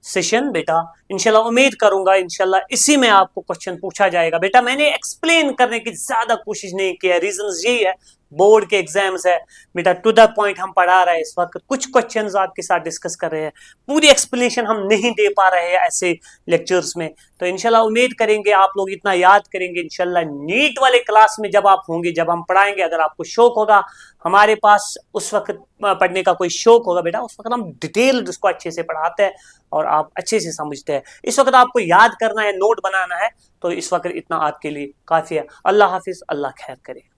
session बेटा। इंशाल्लाह उम्मीद करूंगा इंशाल्लाह इसी में आपको क्वेश्चन पूछा जाएगा बेटा। मैंने एक्सप्लेन करने की ज्यादा कोशिश नहीं की है, रीजंस यही है, बोर्ड के एग्जाम्स है बेटा, टू द पॉइंट हम पढ़ा रहे हैं इस वक्त। कुछ क्वेश्चंस आपके साथ डिस्कस कर रहे हैं, पूरी एक्सप्लेनेशन हम नहीं दे पा रहे हैं ऐसे लेक्चर्स में। तो इंशाल्लाह उम्मीद करेंगे आप लोग इतना याद करेंगे। इंशाल्लाह नीट वाले क्लास में जब आप होंगे, जब हम पढ़ाएंगे, अगर आपको शौक होगा हमारे पास उस वक्त पढ़ने का, कोई शौक होगा बेटा, उस वक्त हम डिटेल उसको अच्छे से पढ़ाते हैं और आप अच्छे से समझते हैं। इस वक्त आपको याद करना है, नोट बनाना है, तो इस वक्त इतना आपके लिए काफी है। अल्लाह हाफिज, अल्लाह खैर करे।